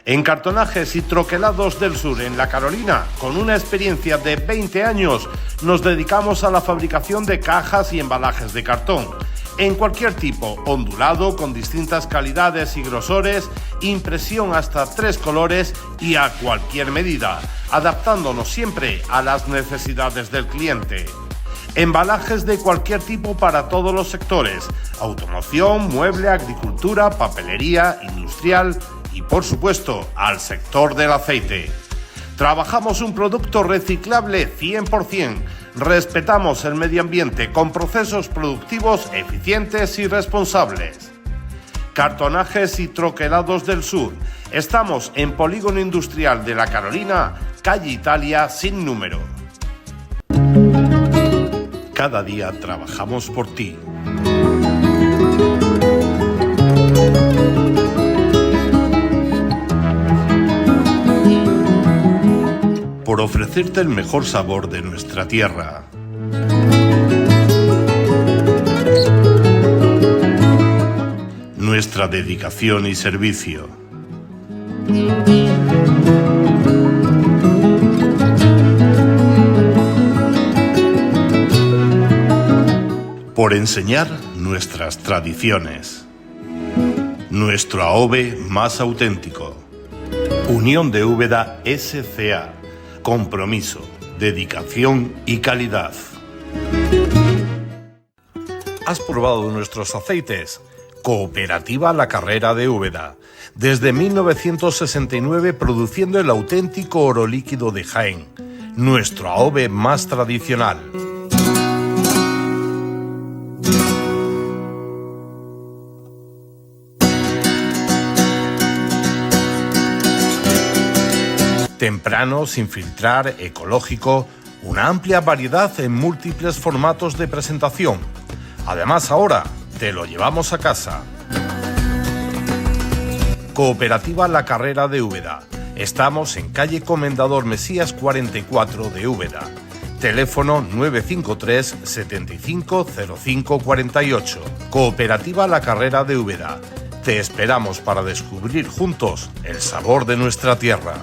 En Cartonajes y Troquelados del Sur, en La Carolina, con una experiencia de 20 años, nos dedicamos a la fabricación de cajas y embalajes de cartón. En cualquier tipo, ondulado, con distintas calidades y grosores, impresión hasta 3 colores y a cualquier medida, adaptándonos siempre a las necesidades del cliente. Embalajes de cualquier tipo para todos los sectores: automoción, mueble, agricultura, papelería, industrial y, por supuesto, al sector del aceite. Trabajamos un producto reciclable 100%. Respetamos el medio ambiente con procesos productivos eficientes y responsables. Cartonajes y Troquelados del Sur. Estamos en Polígono Industrial de La Carolina, calle Italia sin número. Cada día trabajamos por ti. Por ofrecerte el mejor sabor de nuestra tierra. Nuestra dedicación y servicio. Por enseñar nuestras tradiciones. Nuestro AOVE más auténtico. Unión de Úbeda S.C.A. Compromiso, dedicación y calidad. ¿Has probado nuestros aceites? Cooperativa La Carrera de Úbeda. Desde 1969 produciendo el auténtico oro líquido de Jaén. Nuestro AOVE más tradicional. Temprano, sin filtrar, ecológico, una amplia variedad en múltiples formatos de presentación. Además, ahora te lo llevamos a casa. Cooperativa La Carrera de Úbeda. Estamos en calle Comendador Mesías 44 de Úbeda. Teléfono 953 75 05 48. Cooperativa La Carrera de Úbeda. Te esperamos para descubrir juntos el sabor de nuestra tierra.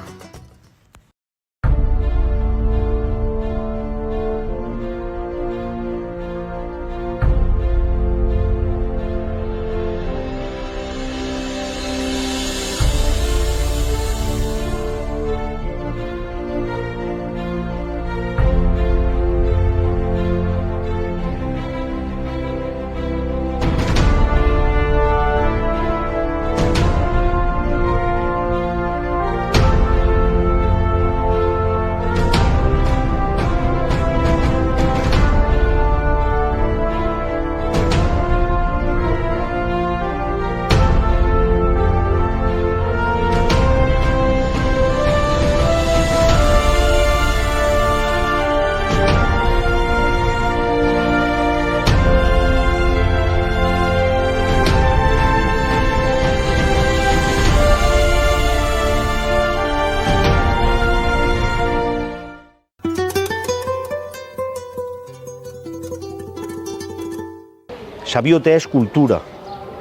Sabiote es cultura,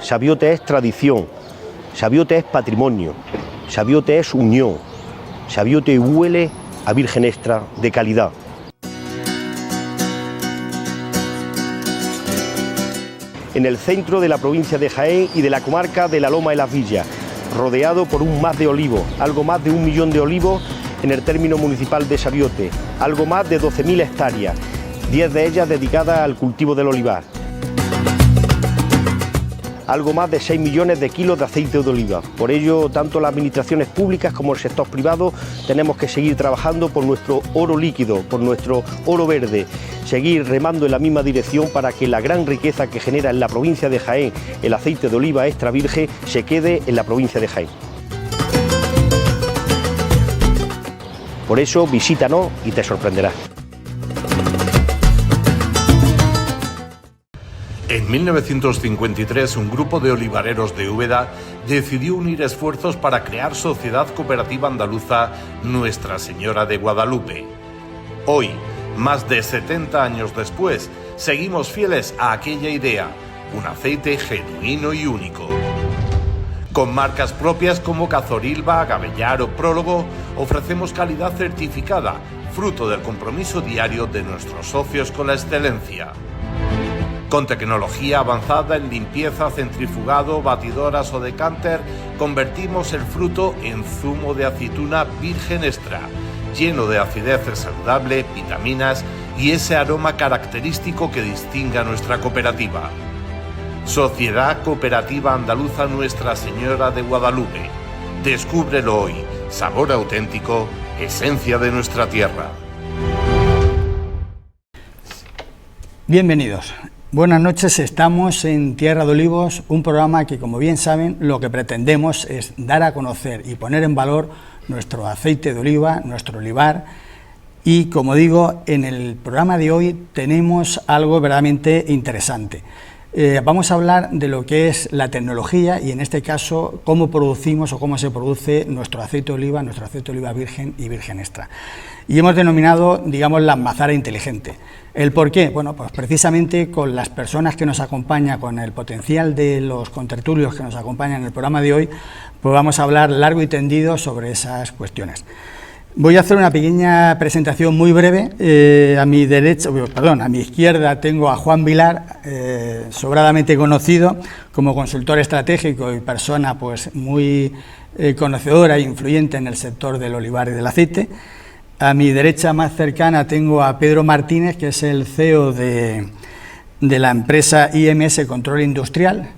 Sabiote es tradición, Sabiote es patrimonio, Sabiote es unión, Sabiote huele a virgen extra de calidad. En el centro de la provincia de Jaén y de la comarca de la Loma de las Villas, rodeado por un más de olivos, algo más de 1 millón de olivos en el término municipal de Sabiote, algo más de 12.000 hectáreas, 10 de ellas dedicadas al cultivo del olivar. Algo más de 6 millones de kilos de aceite de oliva. Por ello, tanto las administraciones públicas como el sector privado tenemos que seguir trabajando por nuestro oro líquido, por nuestro oro verde, seguir remando en la misma dirección para que la gran riqueza que genera en la provincia de Jaén el aceite de oliva extra virgen se quede en la provincia de Jaén. Por eso, visítanos y te sorprenderás. En 1953, un grupo de olivareros de Úbeda decidió unir esfuerzos para crear Sociedad Cooperativa Andaluza Nuestra Señora de Guadalupe. Hoy, más de 70 años después, seguimos fieles a aquella idea, un aceite genuino y único. Con marcas propias como Cazorilba, Gavellar o Prólogo, ofrecemos calidad certificada, fruto del compromiso diario de nuestros socios con la excelencia. Con tecnología avanzada en limpieza, centrifugado, batidoras o decanter, convertimos el fruto en zumo de aceituna virgen extra, lleno de acidez saludable, vitaminas y ese aroma característico que distingue a nuestra cooperativa. Sociedad Cooperativa Andaluza Nuestra Señora de Guadalupe. Descúbrelo hoy. Sabor auténtico, esencia de nuestra tierra. Bienvenidos. Buenas noches, estamos en Tierra de Olivos, un programa que, como bien saben, lo que pretendemos es dar a conocer y poner en valor nuestro aceite de oliva, nuestro olivar. Y, como digo, en el programa de hoy tenemos algo verdaderamente interesante. Vamos a hablar de lo que es la tecnología y, en este caso, cómo producimos o cómo se produce nuestro aceite de oliva virgen y virgen extra. Y hemos denominado, digamos, la almazara inteligente. ¿El por qué? Bueno, pues precisamente con las personas que nos acompañan, con el potencial de los contertulios que nos acompañan en el programa de hoy, pues vamos a hablar largo y tendido sobre esas cuestiones. Voy a hacer una pequeña presentación muy breve. A mi izquierda tengo a Juan Vilar, sobradamente conocido como consultor estratégico y persona pues muy conocedora e influyente en el sector del olivar y del aceite. A mi derecha más cercana tengo a Pedro Martínez, que es el CEO de la empresa IMS Control Industrial.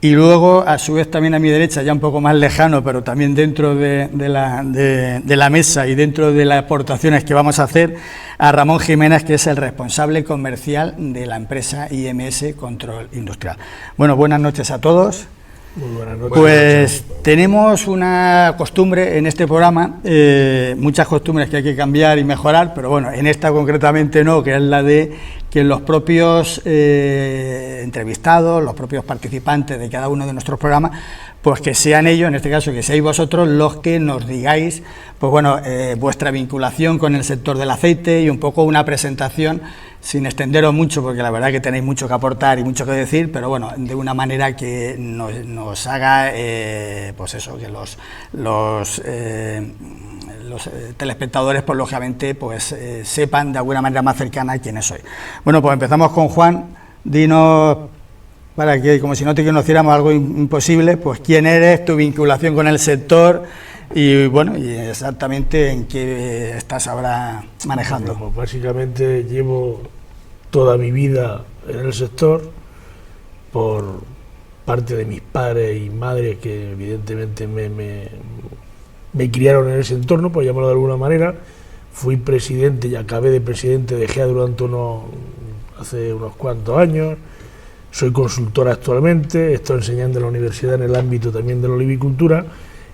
Y luego, a su vez, también a mi derecha, ya un poco más lejano, pero también dentro de la mesa y dentro de las aportaciones que vamos a hacer, a Ramón Jiménez, que es el responsable comercial de la empresa IMS Control Industrial. Bueno, buenas noches a todos. Muy buenas noches. Pues tenemos una costumbre en este programa, muchas costumbres que hay que cambiar y mejorar, pero bueno, en esta concretamente no, que es la de que los propios entrevistados, los propios participantes de cada uno de nuestros programas, pues que sean ellos, en este caso que seáis vosotros, los que nos digáis, pues bueno, vuestra vinculación con el sector del aceite y un poco una presentación, sin extenderos mucho, porque la verdad que tenéis mucho que aportar y mucho que decir, pero bueno, de una manera que nos haga, pues eso, que los telespectadores, pues lógicamente, pues sepan de alguna manera más cercana quiénes sois. Bueno, pues empezamos con Juan. Dinos, para que, como si no te conociéramos, algo imposible, pues quién eres, tu vinculación con el sector y bueno, y exactamente en qué estás ahora manejando. Pues básicamente llevo toda mi vida en el sector por parte de mis padres y madres, que evidentemente me criaron en ese entorno, por llamarlo de alguna manera. Fui presidente y acabé de presidente de GEA hace unos cuantos años. Soy consultor actualmente, estoy enseñando en la universidad en el ámbito también de la olivicultura,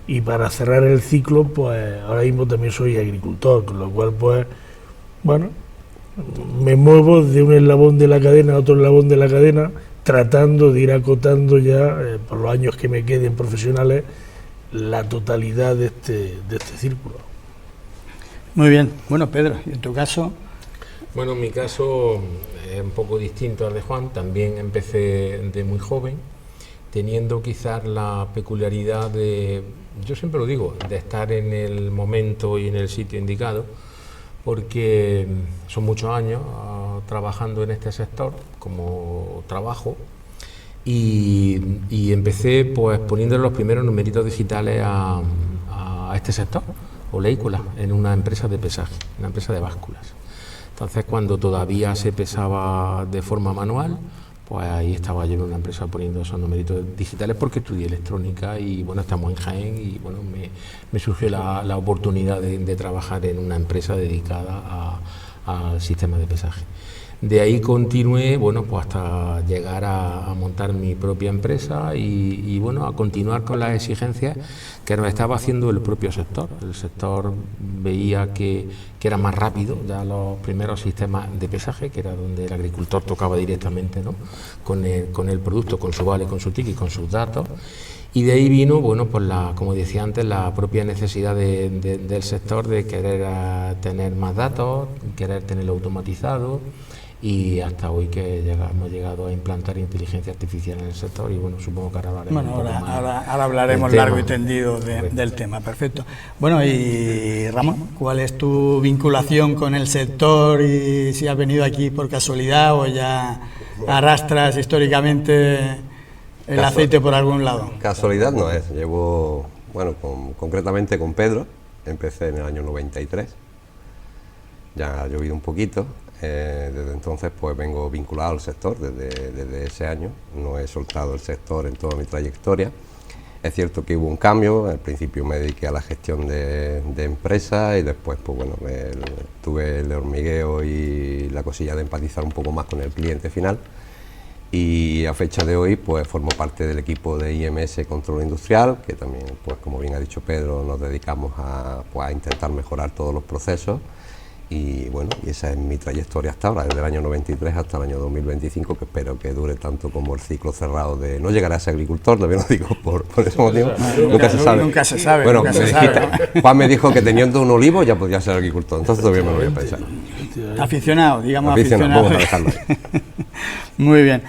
y para cerrar el ciclo, pues ahora mismo también soy agricultor, con lo cual, pues, bueno, me muevo de un eslabón de la cadena a otro eslabón de la cadena, tratando de ir acotando ya, por los años que me queden profesionales, la totalidad de este círculo. Muy bien. Bueno, Pedro, ¿y en tu caso? Bueno, en mi caso es un poco distinto al de Juan. También empecé de muy joven, teniendo quizás la peculiaridad de, yo siempre lo digo, de estar en el momento y en el sitio indicado, porque son muchos años trabajando en este sector como trabajo, y empecé pues poniéndole los primeros numeritos digitales a este sector oleícola en una empresa de pesaje, una empresa de básculas. Entonces, cuando todavía se pesaba de forma manual, pues ahí estaba yo en una empresa poniendo esos numeritos digitales, porque estudié electrónica y bueno, estamos en Jaén, y bueno, me surgió la oportunidad de trabajar en una empresa dedicada al sistema de pesaje. De ahí continué, bueno, pues hasta llegar a montar mi propia empresa y bueno, a continuar con las exigencias que nos estaba haciendo el propio sector. El sector veía que era más rápido ya los primeros sistemas de pesaje, que era donde el agricultor tocaba directamente, ¿no?, con el producto, con su vale, con su ticket y con sus datos. Y de ahí vino, bueno, pues como decía antes, la propia necesidad del sector de querer tener más datos, querer tenerlo automatizado. y hasta hoy que hemos llegado a implantar inteligencia artificial en el sector, y bueno, supongo que ahora hablaremos un poco más. Ahora hablaremos largo y tendido del tema, perfecto. Bueno, y Ramón, ¿cuál es tu vinculación con el sector y si has venido aquí por casualidad o ya arrastras históricamente el aceite por algún lado? Casualidad no es, llevo, bueno, concretamente con Pedro, empecé en el año 93, ya ha llovido un poquito. Desde entonces pues vengo vinculado al sector desde ese año, no he soltado el sector en toda mi trayectoria. Es cierto que hubo un cambio, al principio me dediqué a la gestión de empresas y después pues bueno, tuve el hormigueo y la cosilla de empatizar un poco más con el cliente final, y a fecha de hoy pues formo parte del equipo de IMS Control Industrial, que también pues como bien ha dicho Pedro, nos dedicamos a intentar mejorar todos los procesos. Y bueno, y esa es mi trayectoria hasta ahora, desde el año 93 hasta el año 2025, que espero que dure tanto como el ciclo cerrado de... No llegaré a ser agricultor, también lo digo por ese motivo. Nunca se sabe. Nunca se sabe. Bueno, nunca se sabe. Juan me dijo que teniendo un olivo ya podría ser agricultor, entonces todavía me lo voy a pensar. Aficionado, digamos aficionado. Vamos a dejarlo ahí. Muy bien.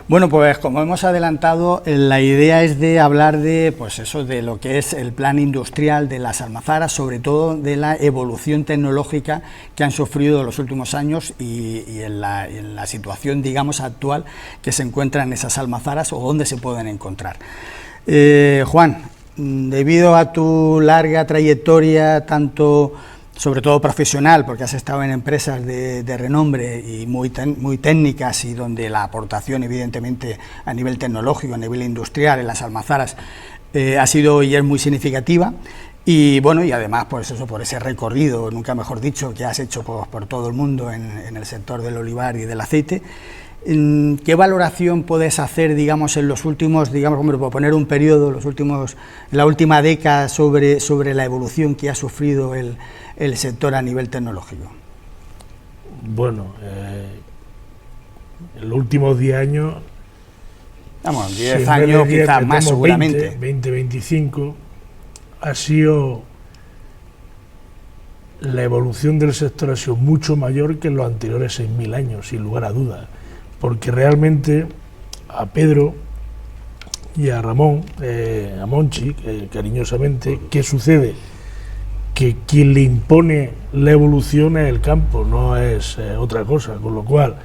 Bueno, pues como hemos adelantado, la idea es de hablar de, pues eso, de lo que es el plan industrial de las almazaras, sobre todo de la evolución tecnológica que han sufrido en los últimos años y en la situación, digamos, actual que se encuentran esas almazaras o dónde se pueden encontrar. Juan, debido a tu larga trayectoria, tanto sobre todo profesional, porque has estado en empresas de renombre y muy técnicas, y donde la aportación evidentemente a nivel tecnológico, a nivel industrial en las almazaras ha sido y es muy significativa, y bueno, y además pues eso, por ese recorrido, nunca mejor dicho, que has hecho por todo el mundo en el sector del olivar y del aceite. ¿Qué valoración puedes hacer, digamos, en los últimos, digamos, por poner un periodo, la última década sobre la evolución que ha sufrido el sector a nivel tecnológico? Bueno, en los últimos 10 años... Vamos, 10 años quizás más seguramente. 20, 25, ha sido... La evolución del sector ha sido mucho mayor que en los anteriores 6.000 años, sin lugar a dudas. Porque realmente a Pedro y a Ramón, a Monchi, cariñosamente, ¿qué sucede? Que quien le impone la evolución es el campo, no es otra cosa, con lo cual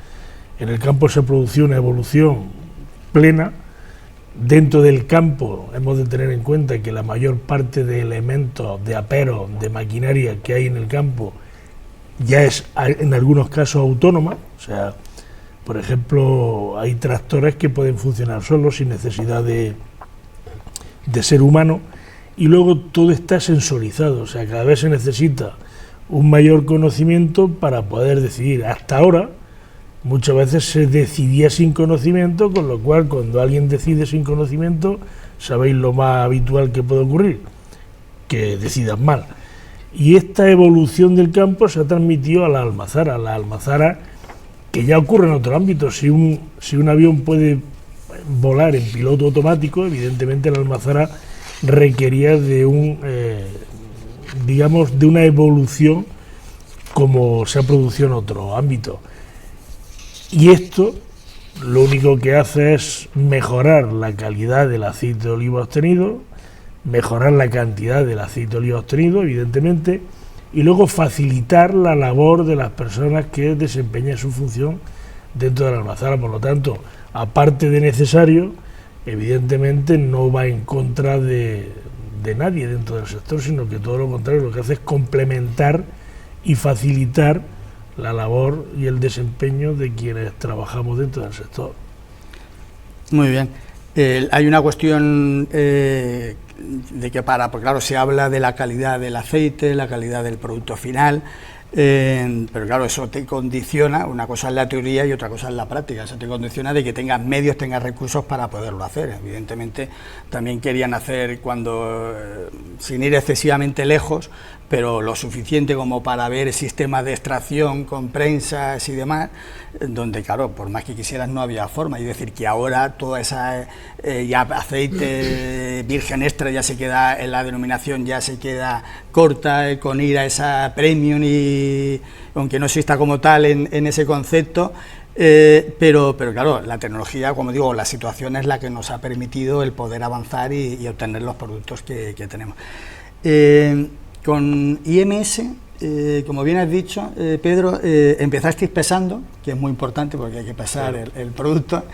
en el campo se produce una evolución plena. Dentro del campo hemos de tener en cuenta que la mayor parte de elementos, de aperos, de maquinaria que hay en el campo ya es en algunos casos autónoma, o sea, por ejemplo, hay tractores que pueden funcionar solos sin necesidad de ser humano, y luego todo está sensorizado, o sea, cada vez se necesita un mayor conocimiento para poder decidir. Hasta ahora, muchas veces se decidía sin conocimiento, con lo cual cuando alguien decide sin conocimiento, sabéis lo más habitual que puede ocurrir, que decidan mal. Y esta evolución del campo se ha transmitido a la almazara, que ya ocurre en otro ámbito. Si un avión puede volar en piloto automático, evidentemente la almazara requería de digamos, de una evolución como se ha producido en otro ámbito. Y esto lo único que hace es mejorar la calidad del aceite de oliva obtenido, mejorar la cantidad del aceite de oliva obtenido, evidentemente, y luego facilitar la labor de las personas que desempeñan su función dentro de la almazara. Por lo tanto, aparte de necesario, evidentemente no va en contra de nadie dentro del sector, sino que todo lo contrario, lo que hace es complementar y facilitar la labor y el desempeño de quienes trabajamos dentro del sector. Muy bien. Hay una cuestión de que porque claro, se habla de la calidad del aceite, la calidad del producto final, pero claro, eso te condiciona, una cosa es la teoría y otra cosa es la práctica, eso te condiciona de que tengas medios, tengas recursos para poderlo hacer. Evidentemente también querían hacer sin ir excesivamente lejos, pero lo suficiente como para ver sistemas de extracción con prensas y demás, donde claro, por más que quisieras no había forma. Es decir, que ahora toda esa ya aceite virgen extra ya se queda en la denominación, ya se queda corta, con ir a esa premium, y aunque no exista como tal en ese concepto, Pero claro, la tecnología, como digo, la situación es la que nos ha permitido el poder avanzar y obtener los productos que tenemos. Con IMS, como bien has dicho, Pedro, empezasteis pesando, que es muy importante porque hay que pesar el producto,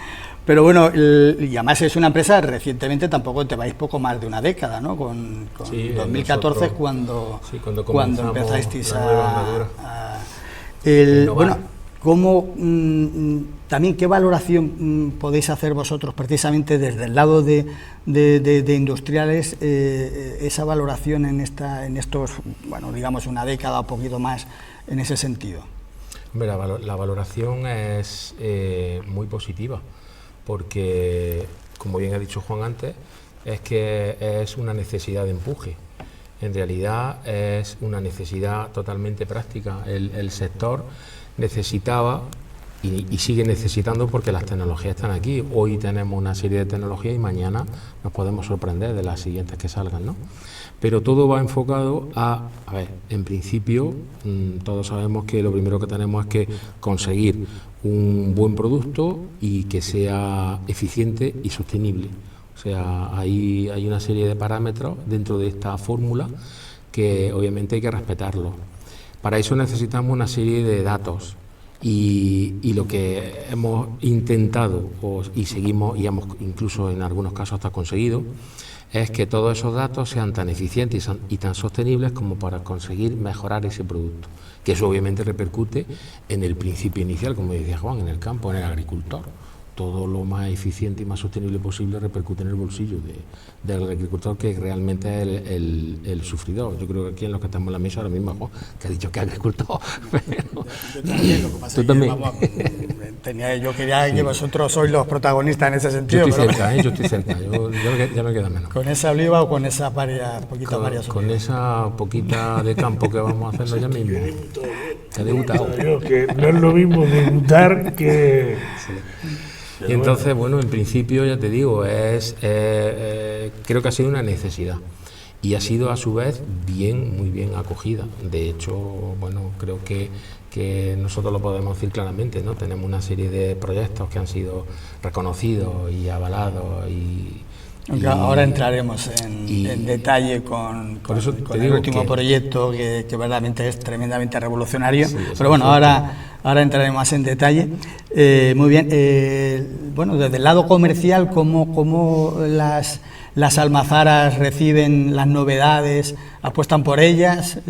pero bueno, y además es una empresa recientemente, tampoco te vais poco más de una década, ¿no? Con sí, 2014 nosotros, cuando empezasteis bueno, ¿cómo, también qué valoración podéis hacer vosotros precisamente desde el lado de industriales, esa valoración en estos, bueno, digamos una década o poquito más en ese sentido? Hombre, la valoración es muy positiva, porque, como bien ha dicho Juan antes, es que es una necesidad de empuje. En realidad es una necesidad totalmente práctica. El sector necesitaba y sigue necesitando, porque las tecnologías están aquí. Hoy tenemos una serie de tecnologías y mañana nos podemos sorprender de las siguientes que salgan, ¿no? Pero todo va enfocado a ver, en principio, todos sabemos que lo primero que tenemos es que conseguir un buen producto y que sea eficiente y sostenible. O sea, hay una serie de parámetros dentro de esta fórmula que obviamente hay que respetarlos. Para eso necesitamos una serie de datos y lo que hemos intentado y seguimos, y hemos incluso en algunos casos hasta conseguido, es que todos esos datos sean tan eficientes y tan sostenibles como para conseguir mejorar ese producto, que eso obviamente repercute en el principio inicial, como decía Juan, en el campo, en el agricultor. Todo lo más eficiente y más sostenible posible repercute en el bolsillo del agricultor, que realmente es el sufridor. Yo creo que aquí en los que estamos en la mesa ahora mismo, Juan, que ha dicho que es agricultor. Yo también, lo que pasa es que yo quería que vosotros sois los protagonistas en ese sentido. Yo estoy cerca, ya me queda menos. ¿Con esa oliva o con esa poquita varias? Con esa poquita de campo que vamos a hacerlo ya mismo. He debutado. Que no es lo mismo debutar que... Y entonces, bueno, en principio, ya te digo, creo que ha sido una necesidad y ha sido a su vez muy bien acogida. De hecho, bueno, creo que nosotros lo podemos decir claramente, ¿no? Tenemos una serie de proyectos que han sido reconocidos y avalados ahora entraremos en detalle con el último proyecto que verdaderamente es tremendamente revolucionario, pero bueno, ahora entraremos más en detalle. Muy bien, bueno, desde el lado comercial, ¿cómo las almazaras reciben las novedades, apuestan por ellas?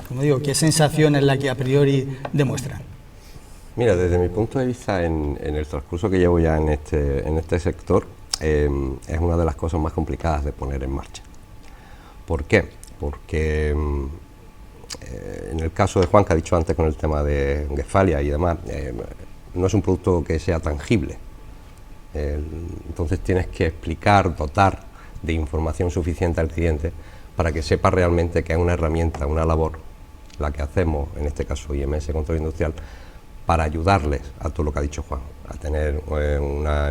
Como digo, ¿qué sensación es la que a priori demuestran? Mira, desde mi punto de vista, en el transcurso que llevo ya en este sector, es una de las cosas más complicadas de poner en marcha. ¿Por qué? Porque en el caso de Juan, que ha dicho antes con el tema de Westfalia y demás, no es un producto que sea tangible. Entonces tienes que explicar, dotar de información suficiente al cliente para que sepa realmente que es una herramienta, una labor, la que hacemos, en este caso IMS Control Industrial, para ayudarles a todo lo que ha dicho Juan, a tener una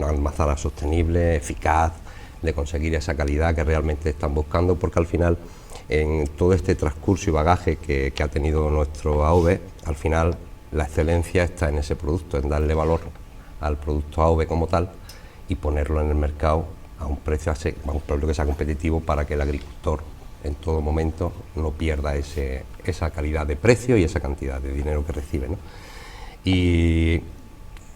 almazara sostenible, eficaz, de conseguir esa calidad que realmente están buscando, porque al final, en todo este transcurso y bagaje que ha tenido nuestro AOVE, al final la excelencia está en ese producto, en darle valor al producto AOVE como tal y ponerlo en el mercado a un precio que sea competitivo, para que el agricultor en todo momento no pierda esa calidad de precio y esa cantidad de dinero que recibe, ¿no? Y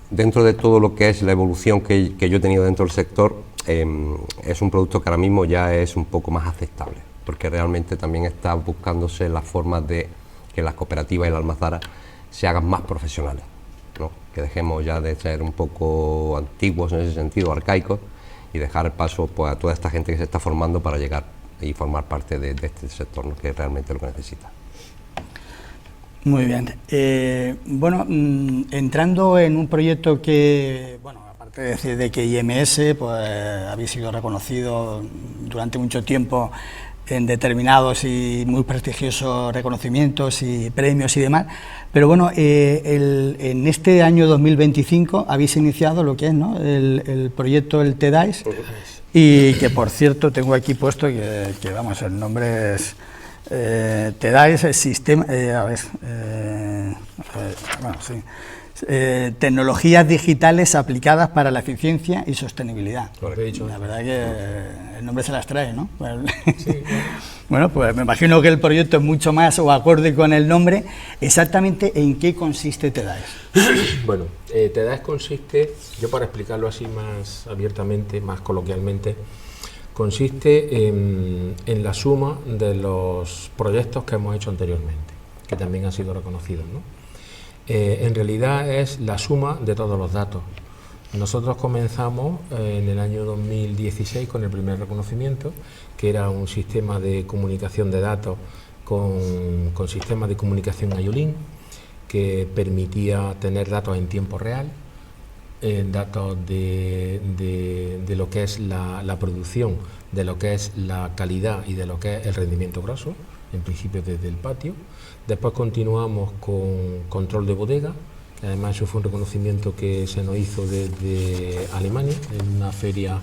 dentro de todo lo que es la evolución que yo he tenido dentro del sector, es un producto que ahora mismo ya es un poco más aceptable, porque realmente también está buscándose las formas de que las cooperativas y la almazara se hagan más profesionales, ¿no? Que dejemos ya de ser un poco antiguos en ese sentido, arcaicos, y dejar el paso pues, a toda esta gente que se está formando para llegar y formar parte de este sector, ¿no? Que es realmente lo que necesita. Muy bien. Bueno, entrando en un proyecto que, bueno, aparte de decir de que IMS, pues habéis sido reconocido durante mucho tiempo en determinados y muy prestigiosos reconocimientos y premios y demás, pero bueno, en este año 2025 habéis iniciado lo que es, ¿no?, el proyecto el TEDAIS, y que por cierto tengo aquí puesto que vamos, el nombre es TEDAIS, el sistema, bueno, sí, tecnologías digitales aplicadas para la eficiencia y sostenibilidad. Correcto. La verdad que el nombre se las trae, ¿no? Sí. Bueno, pues me imagino que el proyecto es mucho más o acorde con el nombre. Exactamente, ¿en qué consiste TEDAES? Bueno, TEDAES consiste, yo para explicarlo así más abiertamente, más coloquialmente, consiste en la suma de los proyectos que hemos hecho anteriormente, que también han sido reconocidos, ¿no? En realidad es la suma de todos los datos. Nosotros comenzamos en el año 2016 con el primer reconocimiento, que era un sistema de comunicación de datos con sistema de comunicación IOLIN, que permitía tener datos en tiempo real, datos de lo que es la producción, de lo que es la calidad y de lo que es el rendimiento grosso, en principio desde el patio. Después continuamos con control de bodega, que además eso fue un reconocimiento que se nos hizo desde Alemania, en una feria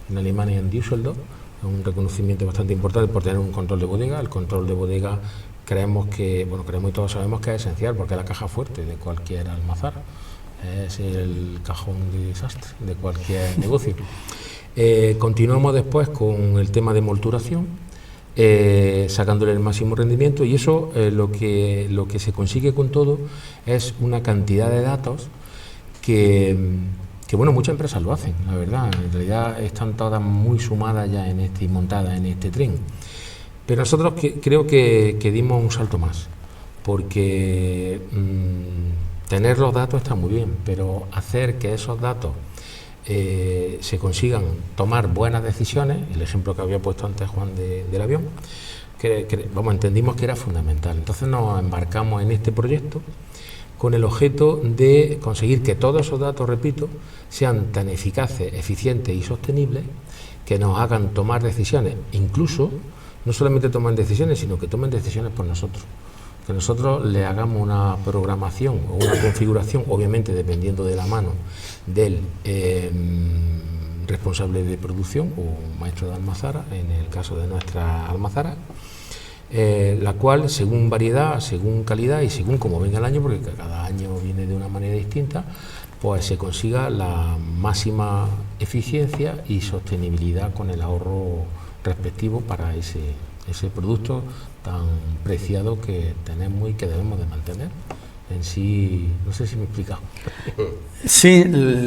en Alemania, en Düsseldorf, un reconocimiento bastante importante por tener un control de bodega. El control de bodega creemos y todos sabemos que es esencial, porque es la caja fuerte de cualquier almazara, es el cajón de desastre de cualquier negocio. Continuamos después con el tema de molturación, sacándole el máximo rendimiento, y eso lo que se consigue con todo es una cantidad de datos que bueno, muchas empresas lo hacen, la verdad. En realidad están todas muy sumadas ya y montadas en este tren, pero nosotros creo que dimos un salto más, porque tener los datos está muy bien, pero hacer que esos datos se consigan tomar buenas decisiones, el ejemplo que había puesto antes Juan del avión, entendimos que era fundamental. Entonces nos embarcamos en este proyecto con el objeto de conseguir que todos esos datos, repito, sean tan eficaces, eficientes y sostenibles, que nos hagan tomar decisiones, incluso no solamente toman decisiones, sino que tomen decisiones por nosotros. Que nosotros le hagamos una programación o una configuración, obviamente dependiendo de la mano del responsable de producción o maestro de almazara, en el caso de nuestra almazara, la cual, según variedad, según calidad y según cómo venga el año, porque cada año viene de una manera distinta, pues se consiga la máxima eficiencia y sostenibilidad con el ahorro respectivo para ese producto tan preciado que tenemos y que debemos de mantener. En sí, no sé si me he explicado. Sí,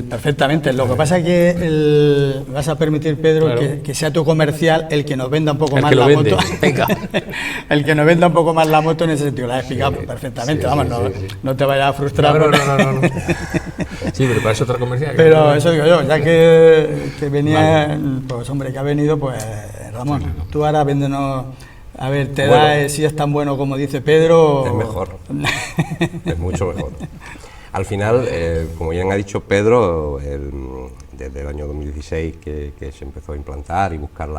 perfectamente. Lo que pasa es que vas a permitir, Pedro, claro, que sea tu comercial el que nos venda un poco más la moto. Venga. El que nos venda un poco más la moto en ese sentido. La has explicado perfectamente. Vamos, no te vayas a frustrar. No. Sí, pero para eso otra comercial. Pero eso digo yo, ya que venía, vale, pues hombre, que ha venido, pues Ramón, tú ahora véndenos. A ver, TEDAES, si es tan bueno como dice Pedro. Es mejor, es mucho mejor. Al final, como bien ha dicho Pedro, desde el año 2016 que se empezó a implantar y buscar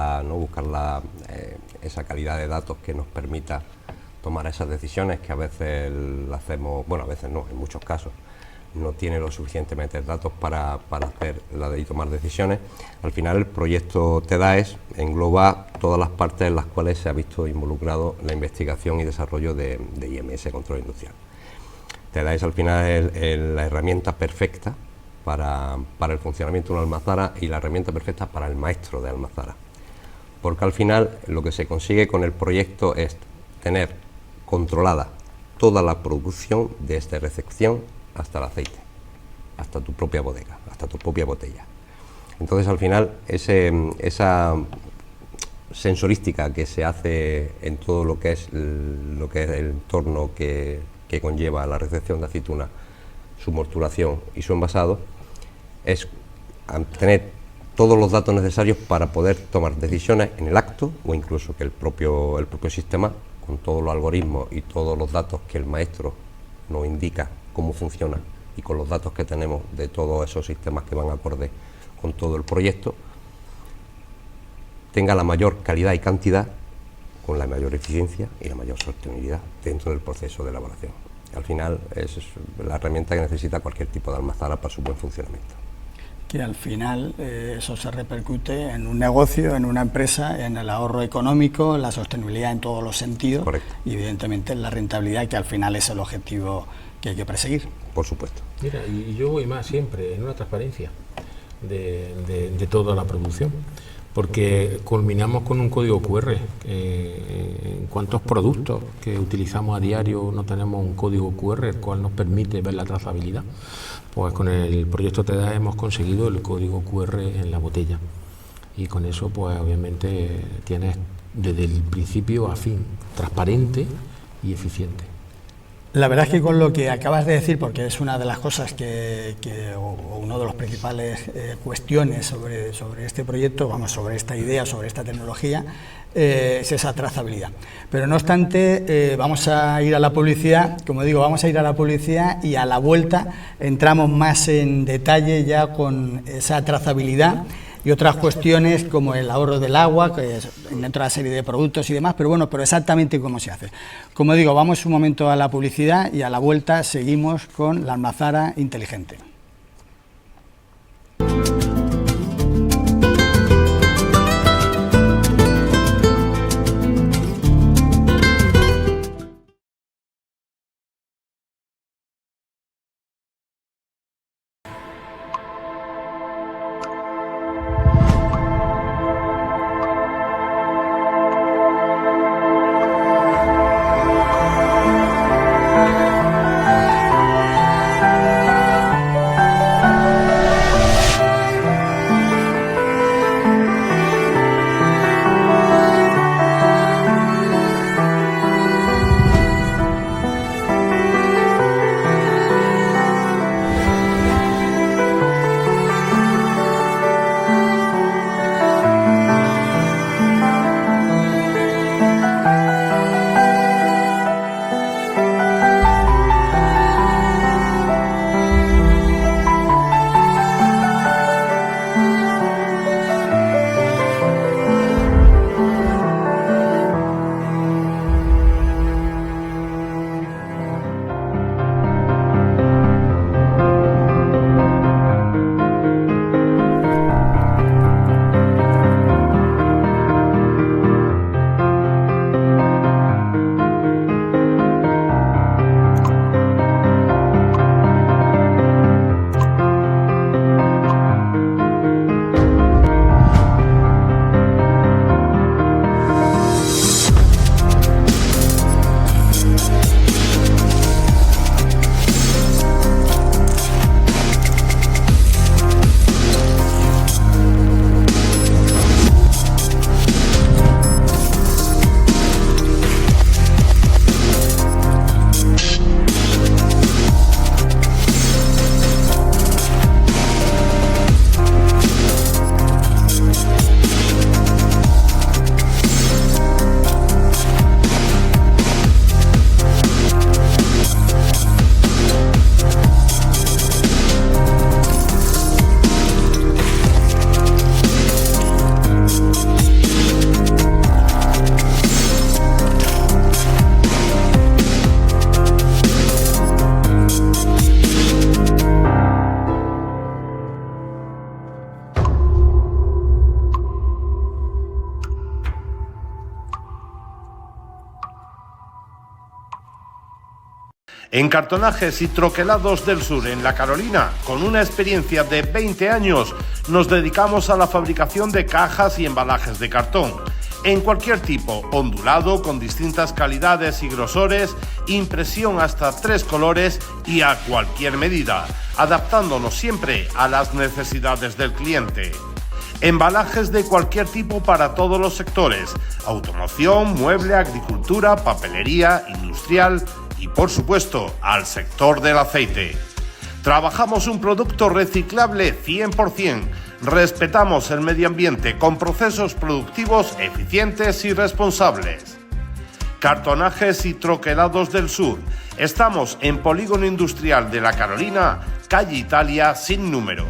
esa calidad de datos que nos permita tomar esas decisiones que a veces la hacemos, bueno, a veces no, en muchos casos no tiene lo suficientemente datos para hacer y tomar decisiones. Al final el proyecto TEDAES engloba todas las partes en las cuales se ha visto involucrado la investigación y desarrollo de IMS Control Industrial. TEDAES al final es la herramienta perfecta para el funcionamiento de una almazara y la herramienta perfecta para el maestro de almazara, porque al final lo que se consigue con el proyecto es tener controlada toda la producción desde recepción hasta el aceite, hasta tu propia bodega, hasta tu propia botella. Entonces al final esa sensorística que se hace en todo lo que es el entorno que conlleva la recepción de aceituna, su molturación y su envasado, es tener todos los datos necesarios para poder tomar decisiones en el acto, o incluso que el propio sistema, con todos los algoritmos y todos los datos que el maestro nos indica cómo funciona, y con los datos que tenemos de todos esos sistemas que van acorde con todo el proyecto, tenga la mayor calidad y cantidad, con la mayor eficiencia y la mayor sostenibilidad dentro del proceso de elaboración. Al final es la herramienta que necesita cualquier tipo de almazara para su buen funcionamiento. Que al final eso se repercute en un negocio, en una empresa, en el ahorro económico, en la sostenibilidad en todos los sentidos. Correcto. Y evidentemente en la rentabilidad, que al final es el objetivo que hay que perseguir. Por supuesto. Mira, y yo voy más siempre en una transparencia de toda la producción, porque culminamos con un código QR. En cuántos productos que utilizamos a diario no tenemos un código QR, el cual nos permite ver la trazabilidad. Pues con el proyecto TEDA hemos conseguido el código QR en la botella, y con eso pues obviamente tienes desde el principio a fin transparente y eficiente. La verdad es que con lo que acabas de decir, porque es una de las cosas o uno de los principales cuestiones sobre este proyecto, sobre esta idea, sobre esta tecnología, es esa trazabilidad. Pero no obstante, vamos a ir a la publicidad, como digo, vamos a ir a la publicidad y a la vuelta entramos más en detalle ya con esa trazabilidad y otras cuestiones como el ahorro del agua, que es en otra serie de productos y demás, pero bueno, pero exactamente cómo se hace. Como digo, vamos un momento a la publicidad y a la vuelta seguimos con la almazara inteligente. En Cartonajes y Troquelados del Sur, en La Carolina, con una experiencia de 20 años, nos dedicamos a la fabricación de cajas y embalajes de cartón. En cualquier tipo, ondulado, con distintas calidades y grosores, impresión hasta 3 colores y a cualquier medida, adaptándonos siempre a las necesidades del cliente. Embalajes de cualquier tipo para todos los sectores: automoción, mueble, agricultura, papelería, industrial y, por supuesto, al sector del aceite. Trabajamos un producto reciclable 100%. Respetamos el medio ambiente con procesos productivos eficientes y responsables. Cartonajes y Troquelados del Sur. Estamos en Polígono Industrial de La Carolina, calle Italia sin número.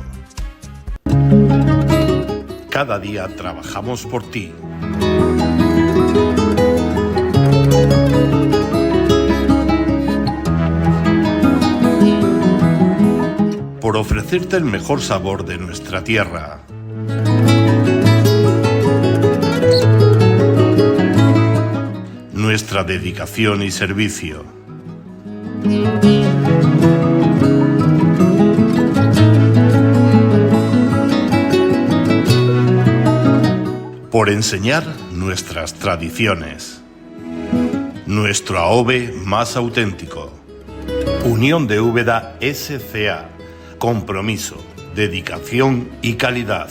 Cada día trabajamos por ti. Por ofrecerte el mejor sabor de nuestra tierra. Nuestra dedicación y servicio. Por enseñar nuestras tradiciones. Nuestro AOVE más auténtico. Unión de Úbeda S.C.A. Compromiso, dedicación y calidad.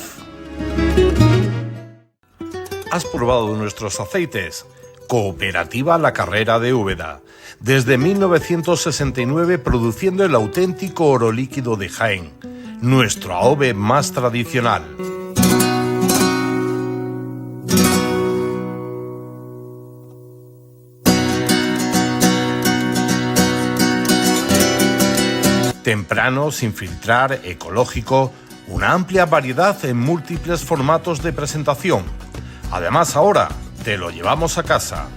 ¿Has probado nuestros aceites? Cooperativa La Carrera de Úbeda. Desde 1969 produciendo el auténtico oro líquido de Jaén. Nuestro AOVE más tradicional. Temprano, sin filtrar, ecológico, una amplia variedad en múltiples formatos de presentación. Además, ahora te lo llevamos a casa.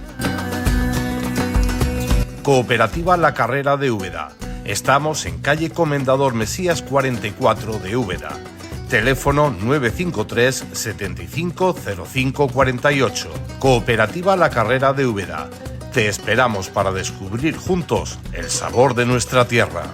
Cooperativa La Carrera de Úbeda. Estamos en calle Comendador Mesías 44 de Úbeda. Teléfono 953 75 05 48. Cooperativa La Carrera de Úbeda. Te esperamos para descubrir juntos el sabor de nuestra tierra.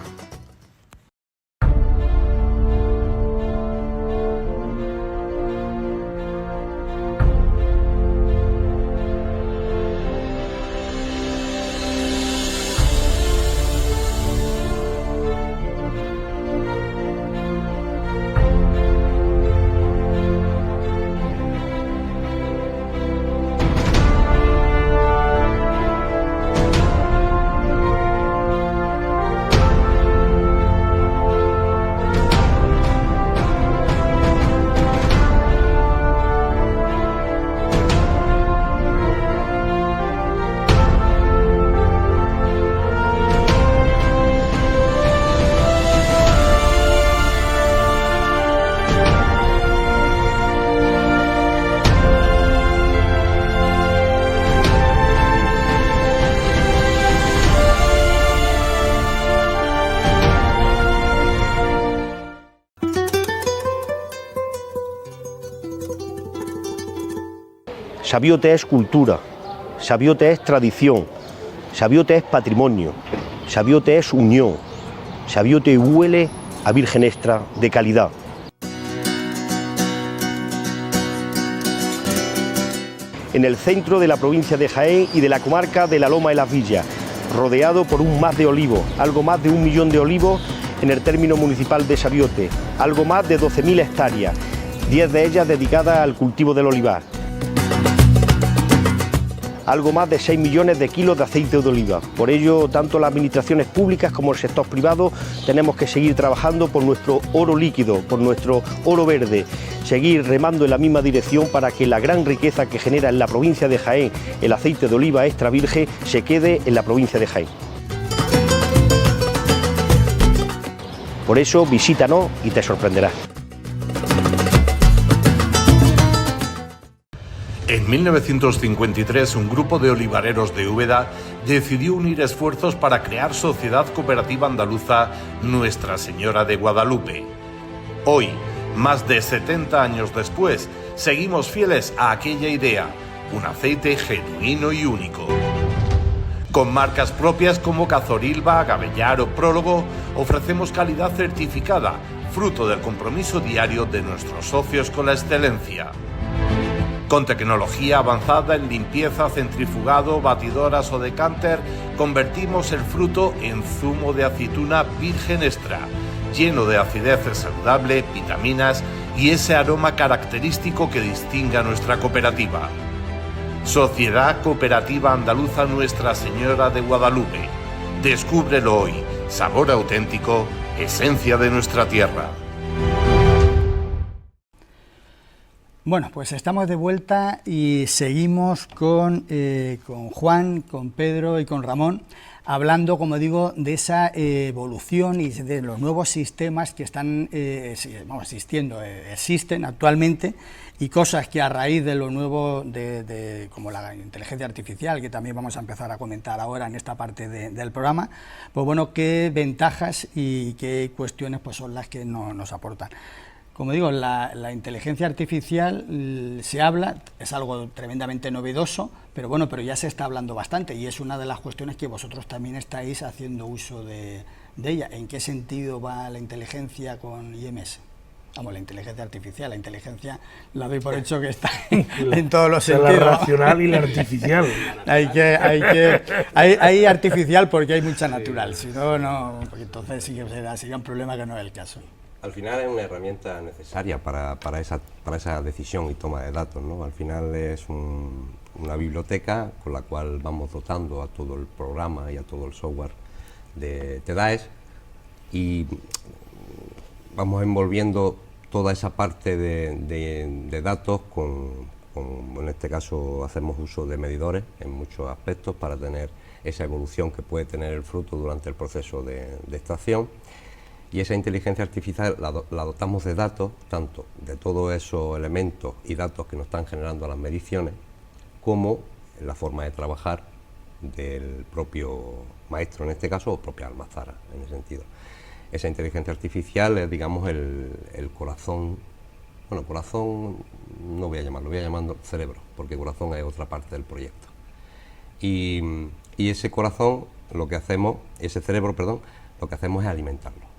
Sabiote es cultura, Sabiote es tradición, Sabiote es patrimonio, Sabiote es unión, Sabiote huele a virgen extra de calidad. En el centro de la provincia de Jaén y de la comarca de la Loma de las Villas, rodeado por un más de olivos, algo más de 1 millón de olivos en el término municipal de Sabiote, algo más de 12.000 hectáreas, 10 de ellas dedicadas al cultivo del olivar. Algo más de 6 millones de kilos de aceite de oliva. Por ello, tanto las administraciones públicas como el sector privado tenemos que seguir trabajando por nuestro oro líquido, por nuestro oro verde, seguir remando en la misma dirección para que la gran riqueza que genera en la provincia de Jaén el aceite de oliva extra virgen se quede en la provincia de Jaén. Por eso, visítanos y te sorprenderás. En 1953, un grupo de olivareros de Úbeda decidió unir esfuerzos para crear Sociedad Cooperativa Andaluza Nuestra Señora de Guadalupe. Hoy, más de 70 años después, seguimos fieles a aquella idea, un aceite genuino y único. Con marcas propias como Cazorilba, Gabellar o Prólogo, ofrecemos calidad certificada, fruto del compromiso diario de nuestros socios con la excelencia. Con tecnología avanzada en limpieza, centrifugado, batidoras o decánter, convertimos el fruto en zumo de aceituna virgen extra, lleno de acidez saludable, vitaminas y ese aroma característico que distingue a nuestra cooperativa. Sociedad Cooperativa Andaluza Nuestra Señora de Guadalupe. Descúbrelo hoy. Sabor auténtico, esencia de nuestra tierra. Bueno, pues estamos de vuelta y seguimos con Juan, con Pedro y con Ramón, hablando, como digo, de esa evolución y de los nuevos sistemas que están existen actualmente, y cosas que a raíz de lo nuevo, como la inteligencia artificial, que también vamos a empezar a comentar ahora en esta parte del programa, pues bueno, qué ventajas y qué cuestiones pues son las que nos aportan. Como digo, la inteligencia artificial se habla, es algo tremendamente novedoso, pero bueno, pero ya se está hablando bastante y es una de las cuestiones que vosotros también estáis haciendo uso de de ella. ¿En qué sentido va la inteligencia con IMS? Vamos, la inteligencia artificial, la inteligencia la doy por hecho que está en todos los sentidos. La racional y la artificial. Hay artificial porque hay mucha natural, si no, no, porque entonces sí que sería un problema que no es el caso. Al final es una herramienta necesaria para esa decisión y toma de datos, ¿no? Al final es una biblioteca con la cual vamos dotando a todo el programa y a todo el software de TDAES y vamos envolviendo toda esa parte de datos en este caso hacemos uso de medidores en muchos aspectos para tener esa evolución que puede tener el fruto durante el proceso de extracción, y esa inteligencia artificial la dotamos de datos, tanto de todos esos elementos y datos que nos están generando las mediciones, como la forma de trabajar del propio maestro en este caso, o propia almazara en ese sentido. Esa inteligencia artificial es, digamos, el corazón, bueno, corazón no voy a llamarlo, voy a llamarlo cerebro, porque corazón es otra parte del proyecto. Y ese corazón, ese cerebro, perdón, lo que hacemos es alimentarlo,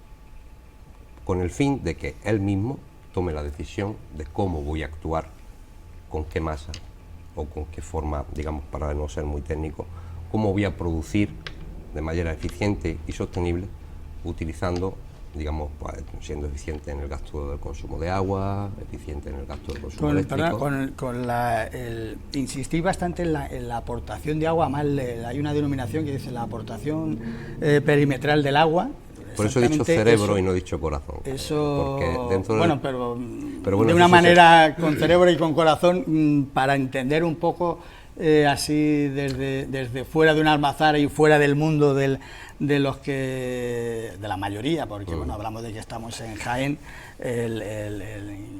con el fin de que él mismo tome la decisión de cómo voy a actuar, con qué masa o con qué forma, digamos, para no ser muy técnico, cómo voy a producir de manera eficiente y sostenible, utilizando, digamos, pues, siendo eficiente en el gasto del consumo de agua, eficiente en el gasto del consumo eléctrico. Insistí bastante en la aportación de agua, además hay una denominación que dice la aportación perimetral del agua. Por eso he dicho cerebro y no he dicho corazón. Eso, porque dentro pero bueno, de una manera con cerebro y con corazón, para entender un poco así desde fuera de una almazara y fuera del mundo de la mayoría, porque bueno, hablamos de que estamos en Jaén,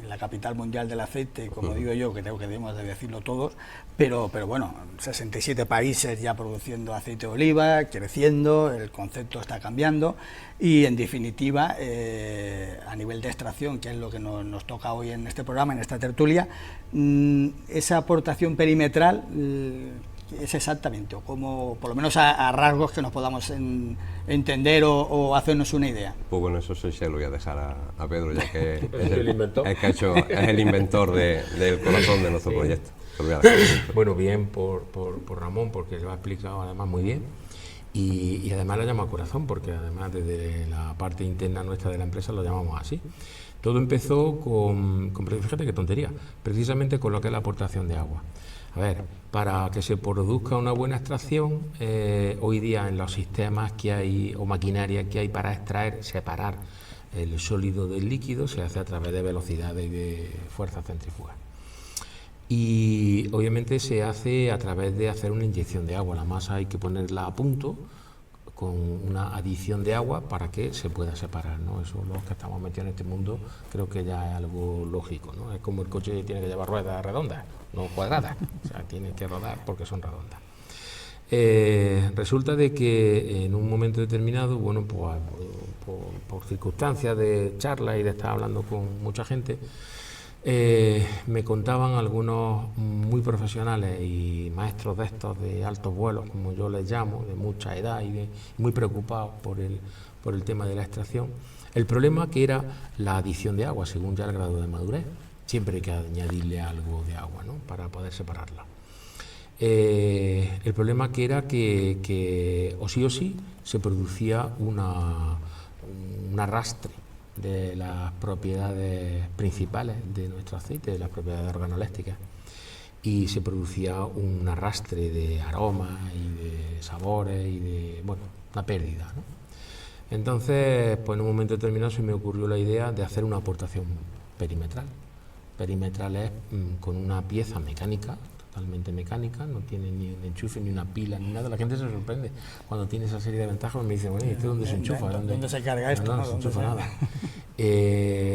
la capital mundial del aceite, como digo yo, que debemos de decirlo todos, pero bueno, 67 países ya produciendo aceite de oliva, creciendo, el concepto está cambiando y en definitiva a nivel de extracción, que es lo que nos toca hoy en este programa, en esta tertulia, esa aportación perimetral es exactamente, o como por lo menos a rasgos que nos podamos entender o hacernos una idea. Pues bueno, eso sí se lo voy a dejar a Pedro, ya que es el inventor del corazón de nuestro proyecto. Bueno, bien por Ramón, porque lo ha explicado además muy bien, y además lo llama corazón, porque además desde la parte interna nuestra de la empresa lo llamamos así. Todo empezó fíjate qué tontería, precisamente con lo que es la aportación de agua. A ver, para que se produzca una buena extracción, hoy día en los sistemas que hay o maquinaria que hay para separar el sólido del líquido, se hace a través de velocidades y de fuerza centrífuga. Y obviamente se hace a través de hacer una inyección de agua. La masa hay que ponerla a punto con una adición de agua para que se pueda separar, ¿no? Eso, los que estamos metidos en este mundo, creo que ya es algo lógico, ¿no? Es como el coche tiene que llevar ruedas redondas, no cuadradas, o sea, tiene que rodar porque son redondas. Resulta de que en un momento determinado, bueno, pues por circunstancias de charla y de estar hablando con mucha gente, me contaban algunos muy profesionales y maestros de estos de altos vuelos, como yo les llamo, de mucha edad y muy preocupados por el tema de la extracción, el problema que era la adición de agua según ya el grado de madurez. Siempre hay que añadirle algo de agua, ¿no?, para poder separarla. El problema que era que o sí se producía un arrastre de las propiedades principales de nuestro aceite, de las propiedades organolépticas, y se producía un arrastre de aromas y de sabores y de, bueno, una pérdida, ¿no? Entonces, pues en un momento determinado se me ocurrió la idea de hacer una aportación perimetral. Perimetral es con una pieza mecánica, totalmente mecánica, no tiene ni un enchufe, ni una pila, ni nada. La gente se sorprende cuando tiene esa serie de ventajas, me dice, bueno, ¿y esto dónde se enchufa? ¿Dónde se carga esto? No se enchufa nada.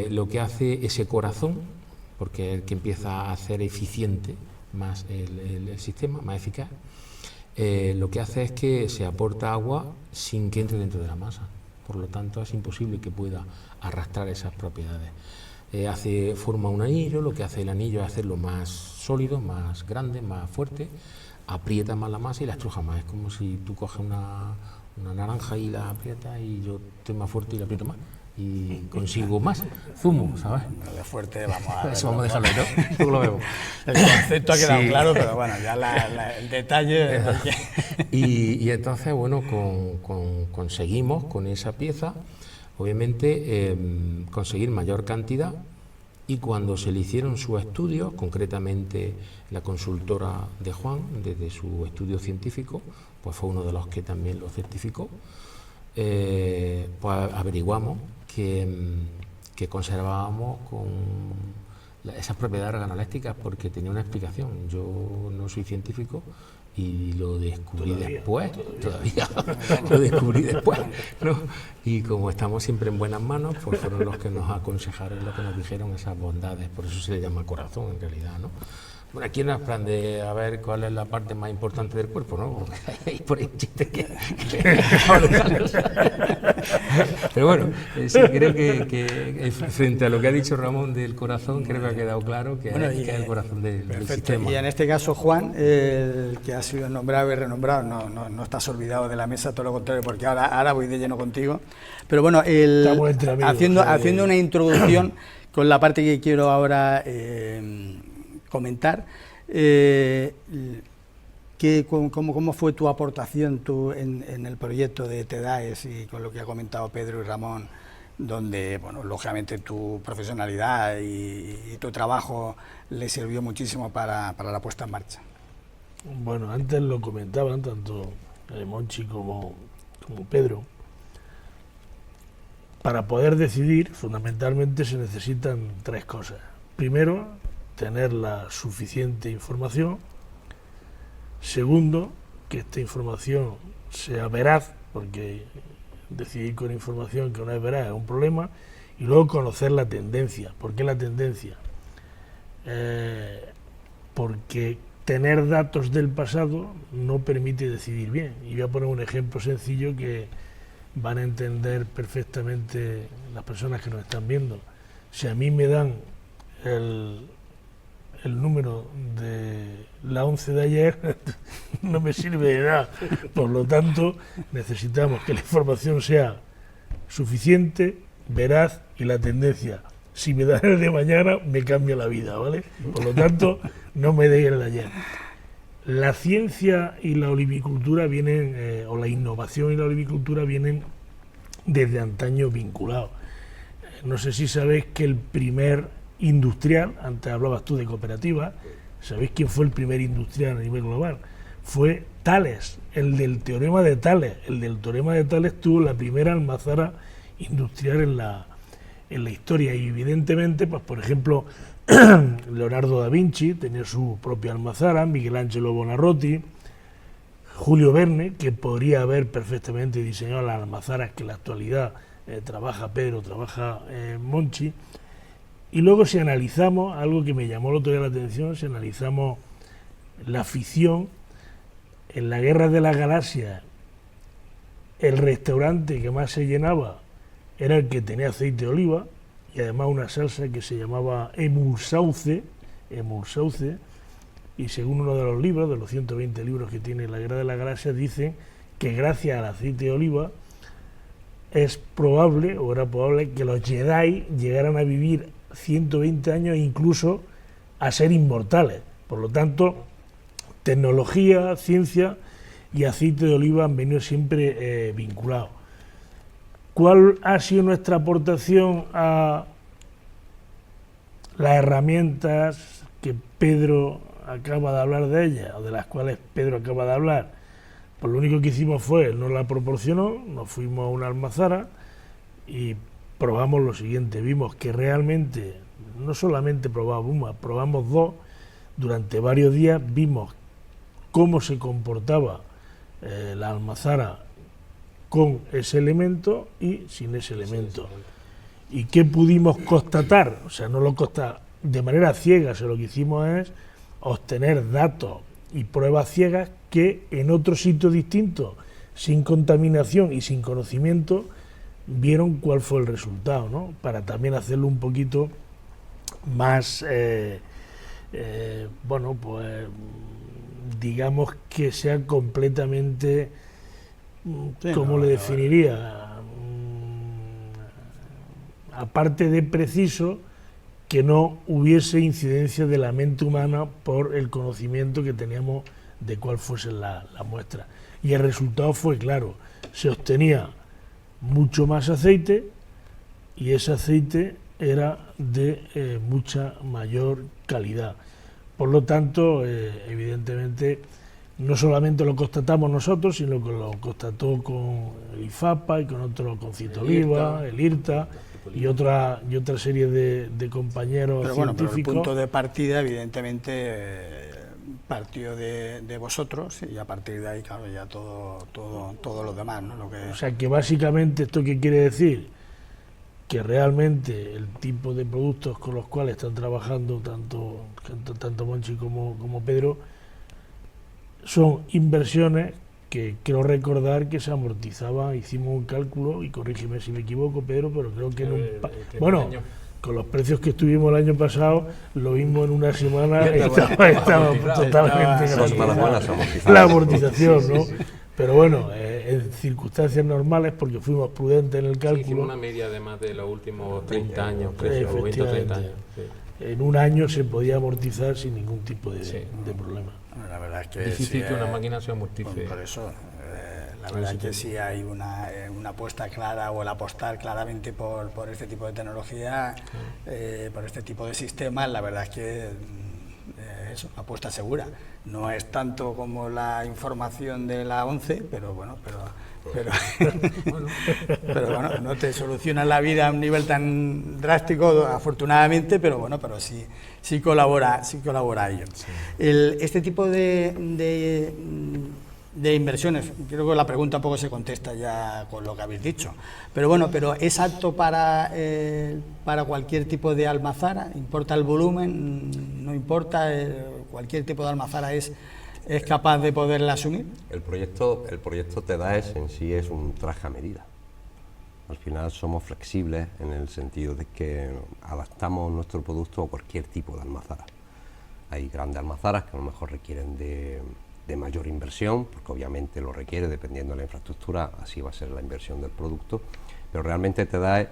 Lo que hace ese corazón, porque es el que empieza a hacer eficiente más el sistema, más eficaz, lo que hace es que se aporta agua sin que entre dentro de la masa. Por lo tanto, es imposible que pueda arrastrar esas propiedades. Forma un anillo, lo que hace el anillo es hacerlo más sólido, más grande, más fuerte, aprieta más la masa y la estruja más. Es como si tú coges una naranja y la aprieta y yo estoy más fuerte y la aprieto más y consigo más zumo, ¿sabes? De fuerte, vamos a ver. Eso vamos a dejarlo, ¿no? Luego lo vemos. El concepto ha quedado Sí. claro, pero bueno, ya el detalle... Y entonces, bueno, conseguimos con esa pieza, obviamente, conseguir mayor cantidad, y cuando se le hicieron sus estudios, concretamente la consultora de Juan, desde su estudio científico, pues fue uno de los que también lo certificó, pues averiguamos que conservábamos con esas propiedades organolépticas porque tenía una explicación. Yo no soy científico y lo descubrí después, lo descubrí después, ¿no? Y como estamos siempre en buenas manos, pues fueron los que nos aconsejaron, los que nos dijeron esas bondades, por eso se le llama corazón en realidad, ¿no? Bueno, aquí no es plan de a ver cuál es la parte más importante del cuerpo, ¿no? Hay por ahí chistes que pero bueno, sí, creo que frente a lo que ha dicho Ramón del corazón, creo que ha quedado claro que, Bueno, que es el corazón del sistema. Y en este caso, Juan, el que ha sido nombrado y renombrado, no estás olvidado de la mesa, todo lo contrario, porque ahora voy de lleno contigo. Pero bueno, Estamos entre amigos, haciendo una introducción con la parte que quiero ahora comentar, ¿cómo fue tu aportación en el proyecto de TEDAES y con lo que ha comentado Pedro y Ramón, donde, bueno, lógicamente tu profesionalidad y tu trabajo le sirvió muchísimo para la puesta en marcha? Bueno, antes lo comentaban tanto Monchi como Pedro. Para poder decidir, fundamentalmente se necesitan tres cosas. Primero, tener la suficiente información. Segundo, que esta información sea veraz, porque decidir con información que no es veraz es un problema. Y luego conocer la tendencia. ¿Por qué la tendencia? Porque tener datos del pasado no permite decidir bien. Y voy a poner un ejemplo sencillo que van a entender perfectamente las personas que nos están viendo. Si a mí me dan el número de la 11 de ayer, no me sirve de nada. Por lo tanto, necesitamos que la información sea suficiente, veraz y la tendencia. Si me dan el de mañana, me cambia la vida, ¿vale? Por lo tanto, no me deis el de ayer. La ciencia y la olivicultura vienen, o la innovación y la olivicultura vienen desde antaño vinculados. No sé si sabéis que el primer industrial, antes hablabas tú de cooperativas, ¿sabéis quién fue el primer industrial a nivel global? Fue Tales, el del teorema de Tales. El del teorema de Tales tuvo la primera almazara industrial en la historia, y evidentemente, pues por ejemplo, Leonardo da Vinci tenía su propia almazara, Miguel Ángelo Buonarroti, Julio Verne, que podría haber perfectamente diseñado las almazaras que en la actualidad trabaja Pedro, trabaja Monchi. Y luego, si analizamos, algo que me llamó el otro día la atención, si analizamos la ficción, en la Guerra de las Galaxias, el restaurante que más se llenaba era el que tenía aceite de oliva, y además una salsa que se llamaba emulsauce, y según uno de los libros, de los 120 libros que tiene la Guerra de las Galaxias, dicen que gracias al aceite de oliva es probable, o era probable, que los Jedi llegaran a vivir 120 años e incluso a ser inmortales. Por lo tanto, tecnología, ciencia y aceite de oliva han venido siempre vinculados. ¿Cuál ha sido nuestra aportación a las herramientas que Pedro acaba de hablar de ellas, o de las cuales Pedro acaba de hablar? Pues lo único que hicimos fue, él nos la proporcionó, nos fuimos a una almazara y probamos lo siguiente. Vimos que realmente, no solamente probamos una, probamos dos, durante varios días vimos cómo se comportaba la almazara con ese elemento y sin ese elemento. ¿Y qué pudimos constatar? O sea, no lo constatamos de manera ciega, lo que hicimos es obtener datos y pruebas ciegas que en otro sitio distinto, sin contaminación y sin conocimiento, vieron cuál fue el resultado, ¿no? Para también hacerlo un poquito más, bueno, pues digamos que sea completamente Sí, ¿cómo le definiría? Aparte de preciso, que no hubiese incidencia de la mente humana por el conocimiento que teníamos de cuál fuese la muestra. Y el resultado fue claro, se obtenía mucho más aceite y ese aceite era de mucha mayor calidad. Por lo tanto, evidentemente, no solamente lo constatamos nosotros, sino que lo constató con el IFAPA y con otro, con Citoliva, el IRTA y otra serie de compañeros pero bueno, científicos. pero el punto de partida, evidentemente, partió de vosotros y a partir de ahí, claro, ya todo lo demás, ¿no? Lo que... O sea que básicamente, ¿esto qué quiere decir? Que realmente el tipo de productos con los cuales están trabajando tanto Monchi como Pedro son inversiones que creo recordar que se amortizaban, hicimos un cálculo, y corrígeme si me equivoco, Pedro, pero creo que bueno, con los precios que estuvimos el año pasado, lo mismo en una semana estaba totalmente la amortización, ¿no? Pero bueno, en circunstancias normales, porque fuimos prudentes en el cálculo. Sí, hicimos una media de más de los últimos 30 años, o 20 o 30 años. Sí. En un año se podía amortizar sin ningún tipo de problema. La verdad es que difícil sí, que una máquina se amortice. Por eso, la verdad es que sí hay una apuesta clara, o el apostar claramente por este tipo de tecnología, por este tipo de sistemas, la verdad es que es una apuesta segura. No es tanto como la información de la ONCE, pero bueno, pero bueno, no te soluciona la vida a un nivel tan drástico, afortunadamente, pero bueno, pero sí colabora ello. Sí. Este tipo de inversiones, creo que la pregunta un poco se contesta ya con lo que habéis dicho, pero bueno, pero ¿es apto para cualquier tipo de almazara? ¿Importa el volumen? ¿No importa? ¿Cualquier tipo de almazara es capaz de poderla asumir? El proyecto TEDAES en sí es un traje a medida. Al final somos flexibles en el sentido de que adaptamos nuestro producto a cualquier tipo de almazara. Hay grandes almazaras que a lo mejor requieren de mayor inversión, porque obviamente lo requiere dependiendo de la infraestructura, así va a ser la inversión del producto, pero realmente TEDAES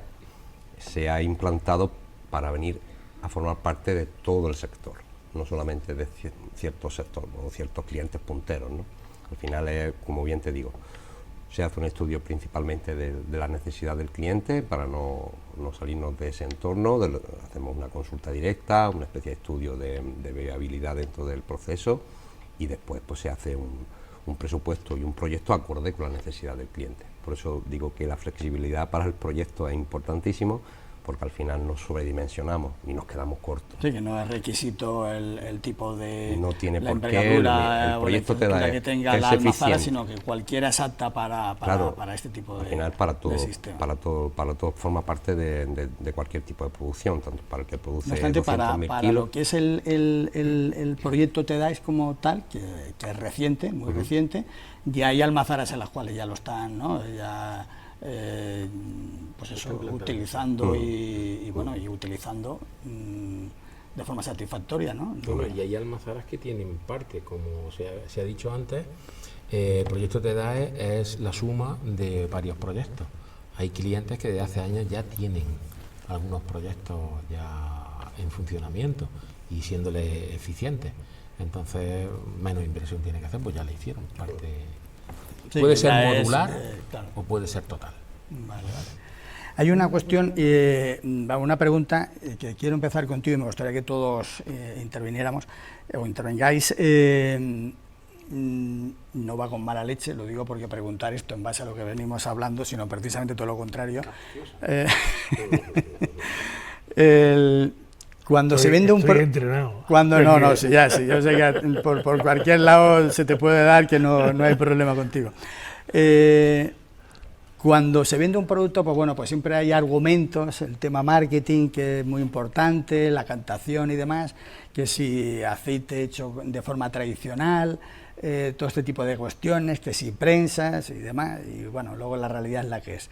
se ha implantado para venir a formar parte de todo el sector, no solamente de cierto sector o ciertos clientes punteros, ¿no? Al final es, como bien te digo, se hace un estudio principalmente de la necesidad del cliente para no salirnos de ese entorno, hacemos una consulta directa, una especie de estudio de viabilidad dentro del proceso, y después pues se hace un presupuesto y un proyecto acorde con la necesidad del cliente. Por eso digo que la flexibilidad para el proyecto es importantísimo, porque al final nos sobredimensionamos y nos quedamos cortos. Sí, que no es requisito el tipo de no tiene la por qué, envergadura el proyecto te da que tenga que la es almazara, eficiente. sino que cualquiera es apta para este tipo al final para todo, de sistema. para todo forma parte de cualquier tipo de producción, tanto para el que produce 200.000 para kilos. lo que es el proyecto TEDAES como tal, que es reciente, muy reciente, ya hay almazaras en las cuales ya lo están, ¿no? Ya, pues eso, utilizando y utilizando de forma satisfactoria, ¿no? Bueno, y hay almazaras que tienen parte, como se ha dicho antes, el proyecto TEDAES es la suma de varios proyectos. Hay clientes que desde hace años ya tienen algunos proyectos ya en funcionamiento y siéndole eficientes, entonces menos inversión tiene que hacer, pues ya la hicieron parte. Sí, puede ser modular claro. o puede ser total. Vale. Hay una cuestión, una pregunta que quiero empezar contigo y me gustaría que todos interviniéramos o intervengáis. No va con mala leche, lo digo porque preguntar esto en base a lo que venimos hablando, sino precisamente todo lo contrario. Cuando se vende un sí, yo sé que por cualquier lado se te puede dar, que no hay problema contigo. Cuando se vende un producto, pues bueno, pues siempre hay argumentos, el tema marketing, que es muy importante, la cantación y demás, que si aceite hecho de forma tradicional, todo este tipo de cuestiones, que si prensas y demás, y bueno, luego la realidad es la que es.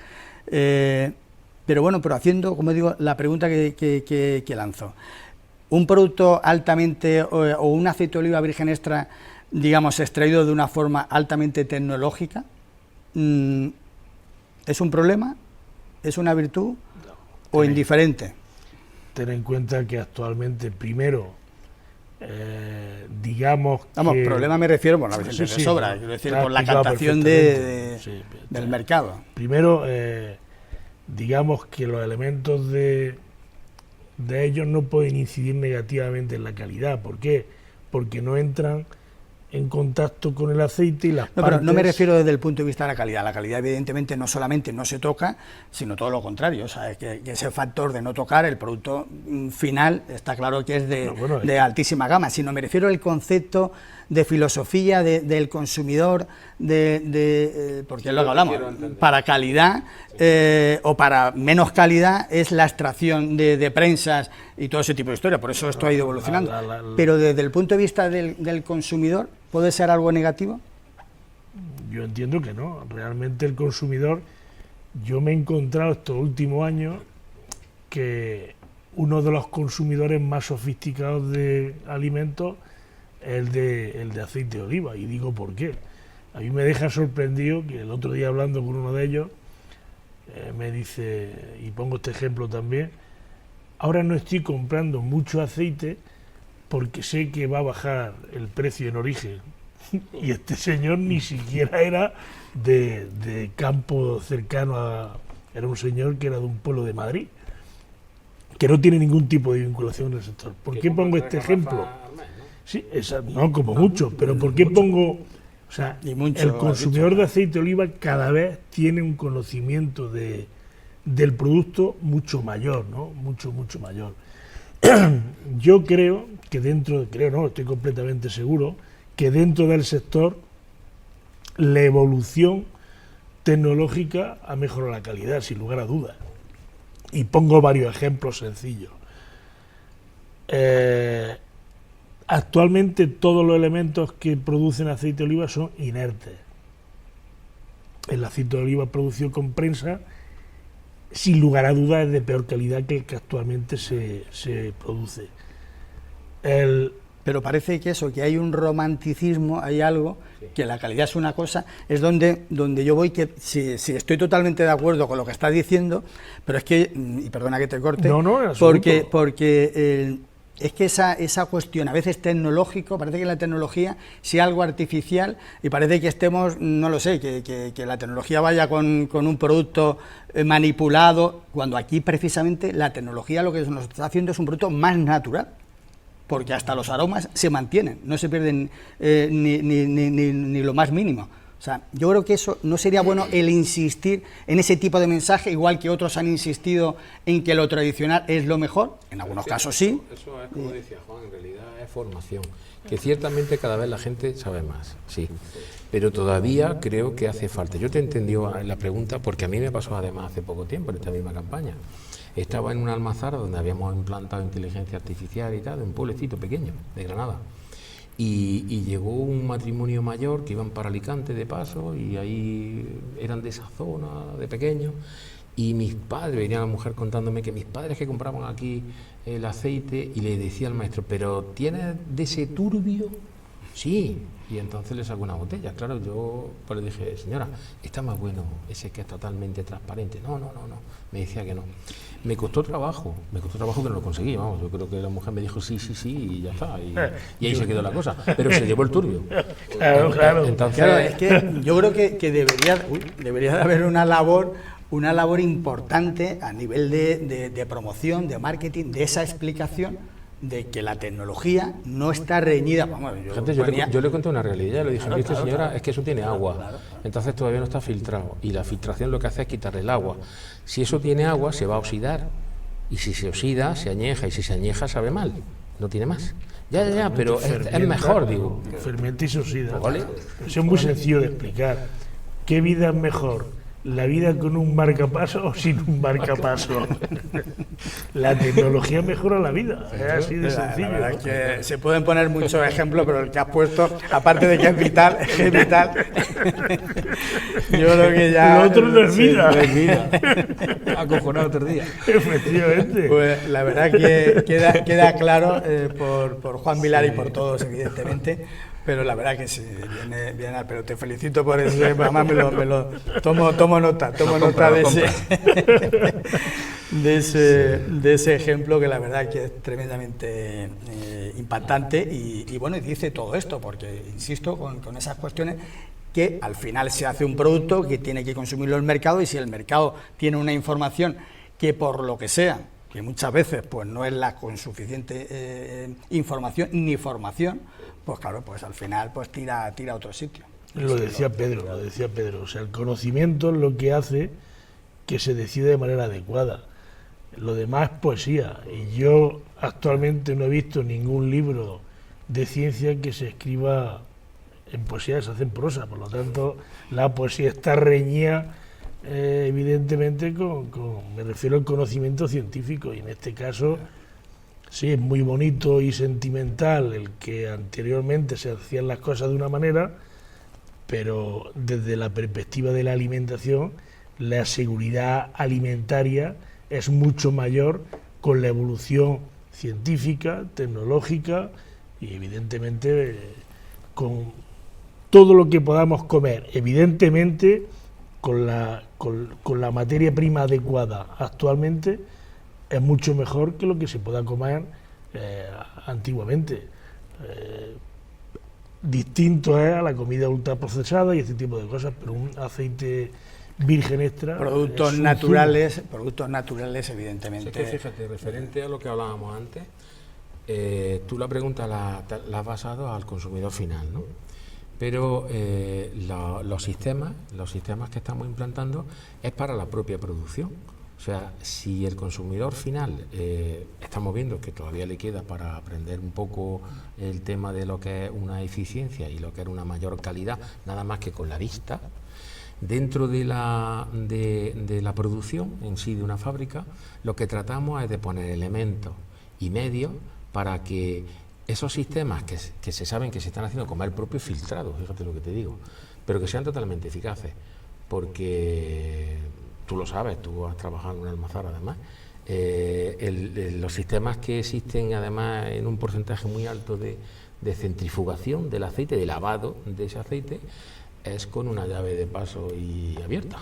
Pero haciendo, como digo, la pregunta que lanzo. Un producto altamente, o un aceite de oliva virgen extra, digamos, extraído de una forma altamente tecnológica, ¿es un problema? ¿Es una virtud? ¿O indiferente? Ten en cuenta que actualmente, primero, digamos Vamos, que... problema me refiero, bueno, a veces de sobra, quiero decir, por la captación del mercado. Primero, digamos que los elementos de ellos no pueden incidir negativamente en la calidad. ¿Por qué? Porque no entran en contacto con el aceite y las partes... Pero no me refiero desde el punto de vista de la calidad. La calidad, evidentemente, no solamente no se toca, sino todo lo contrario. O sea, es que ese factor de no tocar, el producto final, está claro que es de altísima gama. Sino me refiero al concepto de filosofía del consumidor, porque es lo que hablamos, para calidad o para menos calidad es la extracción de prensas y todo ese tipo de historia. Por eso esto ha ido evolucionando. Pero desde el punto de vista del consumidor, ¿puede ser algo negativo? Yo entiendo que no. Realmente el consumidor, yo me he encontrado estos últimos años que uno de los consumidores más sofisticados de alimentos es el de aceite de oliva. Y digo por qué. A mí me deja sorprendido que el otro día, hablando con uno de ellos, me dice, y pongo este ejemplo también, ahora no estoy comprando mucho aceite porque sé que va a bajar el precio en origen. Y este señor ni siquiera era de campo cercano a... Era un señor que era de un pueblo de Madrid, que no tiene ningún tipo de vinculación en el sector. ¿Por qué pongo este ejemplo? Sí, no como mucho, pero ¿por qué pongo...? O sea, el consumidor de aceite de oliva cada vez tiene un conocimiento del producto mucho mayor, ¿no? Mucho mayor. Yo creo que estoy completamente seguro, que dentro del sector la evolución tecnológica ha mejorado la calidad, sin lugar a dudas. Y pongo varios ejemplos sencillos. Actualmente todos los elementos que producen aceite de oliva son inertes. El aceite de oliva producido con prensa, sin lugar a dudas, es de peor calidad que el que actualmente se produce. Pero parece que hay un romanticismo, hay algo, que la calidad es una cosa, es donde yo voy, que si estoy totalmente de acuerdo con lo que estás diciendo, pero es que, y perdona que te corte, porque es que esa cuestión, a veces tecnológico, parece que la tecnología sea algo artificial y parece que estemos, no lo sé, que la tecnología vaya con un producto manipulado, cuando aquí precisamente la tecnología lo que nos está haciendo es un producto más natural, porque hasta los aromas se mantienen, no se pierden ni lo más mínimo. O sea, yo creo que eso no sería bueno, el insistir en ese tipo de mensaje, igual que otros han insistido en que lo tradicional es lo mejor, en algunos casos sí. Eso es, como decía Juan, en realidad es formación, que ciertamente cada vez la gente sabe más, sí, pero todavía creo que hace falta. Yo te he entendido la pregunta, porque a mí me pasó además hace poco tiempo, en esta misma campaña. Estaba en una almazara donde habíamos implantado inteligencia artificial y tal, en un pueblecito pequeño de Granada. Y llegó un matrimonio mayor que iban para Alicante de paso, y ahí eran de esa zona de pequeños, y mis padres, venía la mujer contándome que mis padres que compraban aquí el aceite, y le decía al maestro, ¿pero tienes de ese turbio? Sí, y entonces le sacó una botella. Claro, yo pues le dije, señora, está más bueno ese que es totalmente transparente. No, me decía que no. Me costó trabajo, pero lo conseguí, vamos. Yo creo que la mujer me dijo sí, y ya está, y ahí se quedó la cosa, pero se llevó el turbio. Claro. Entonces, claro, es que yo creo que debería de haber una labor importante a nivel de promoción, de marketing, de esa explicación de que la tecnología no está reñida. Vamos, yo le conté una realidad, le dije, claro, señora, es que eso tiene agua, entonces todavía no está filtrado, y la filtración lo que hace es quitarle el agua. Si eso tiene agua, se va a oxidar, y si se oxida, se añeja, y si se añeja, sabe mal, no tiene más. Ya, pero es mejor, digo. Fermenta y se oxida. ¿Vale? Eso es muy sencillo de explicar. ¿Qué vida es mejor? ¿La vida con un marcapaso o sin un marcapaso? La tecnología mejora la vida, es así de sencillo. La verdad es que se pueden poner muchos ejemplos, pero el que has puesto, aparte de que es vital, yo creo que ya... Lo otro no es vida. No es vida. Acojonado otro día. Efectivamente. Pues la verdad que queda claro por Juan Vilar y por todos, evidentemente, Pero la verdad que sí, viene, pero te felicito por eso, además tomo nota de ese ejemplo, que la verdad que es tremendamente impactante y bueno, y dice todo esto, porque insisto con esas cuestiones, que al final se hace un producto que tiene que consumirlo el mercado, y si el mercado tiene una información que por lo que sea, que muchas veces pues no es la con suficiente información ni formación, pues claro, pues al final pues tira a otro sitio. Lo decía Pedro, o sea, el conocimiento es lo que hace que se decida de manera adecuada. Lo demás es poesía, y yo actualmente no he visto ningún libro de ciencia que se escriba en poesía, se hace en prosa, por lo tanto la poesía está reñida evidentemente me refiero al conocimiento científico, y en este caso sí es muy bonito y sentimental el que anteriormente se hacían las cosas de una manera, pero desde la perspectiva de la alimentación, la seguridad alimentaria es mucho mayor con la evolución científica, tecnológica y evidentemente con todo lo que podamos comer, evidentemente con la materia prima adecuada actualmente, es mucho mejor que lo que se pueda comer antiguamente. Distinto es a la comida ultraprocesada y este tipo de cosas, pero un aceite virgen extra... Productos naturales, evidentemente. Es que fíjate, referente a lo que hablábamos antes, tú la pregunta la has basado al consumidor final, ¿no? Pero los sistemas que estamos implantando es para la propia producción. O sea, si el consumidor final, estamos viendo que todavía le queda para aprender un poco el tema de lo que es una eficiencia y lo que es una mayor calidad, nada más que con la vista, dentro de la producción en sí de una fábrica, lo que tratamos es de poner elementos y medios para que esos sistemas que se saben que se están haciendo como el propio filtrado, fíjate lo que te digo, pero que sean totalmente eficaces, porque tú lo sabes, tú has trabajado en una almazara además, los sistemas que existen además en un porcentaje muy alto de centrifugación del aceite, de lavado de ese aceite, es con una llave de paso y abierta,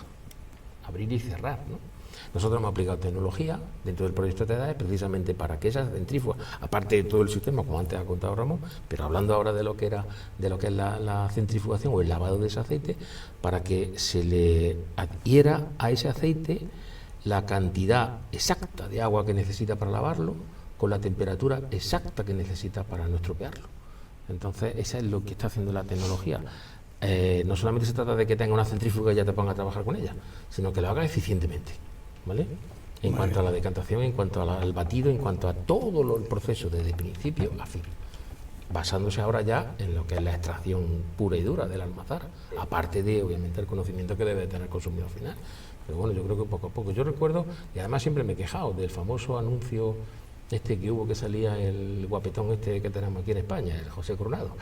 abrir y cerrar, ¿no? Nosotros hemos aplicado tecnología dentro del proyecto de edades precisamente para que esas centrífugas, aparte de todo el sistema, como antes ha contado Ramón, pero hablando ahora de lo que es la centrifugación o el lavado de ese aceite, para que se le adhiera a ese aceite la cantidad exacta de agua que necesita para lavarlo, con la temperatura exacta que necesita para no estropearlo. Entonces, eso es lo que está haciendo la tecnología. No solamente se trata de que tenga una centrífuga y ya te ponga a trabajar con ella, sino que lo haga eficientemente, ¿vale? En cuanto a la decantación, en cuanto al batido, en cuanto a todo el proceso desde principio a fin, basándose ahora ya en lo que es la extracción pura y dura del almazara, aparte de obviamente el conocimiento que debe tener el consumidor final. Pero bueno, yo creo que poco a poco, yo recuerdo, y además siempre me he quejado del famoso anuncio que hubo, que salía el guapetón que tenemos aquí en España, el José Coronado,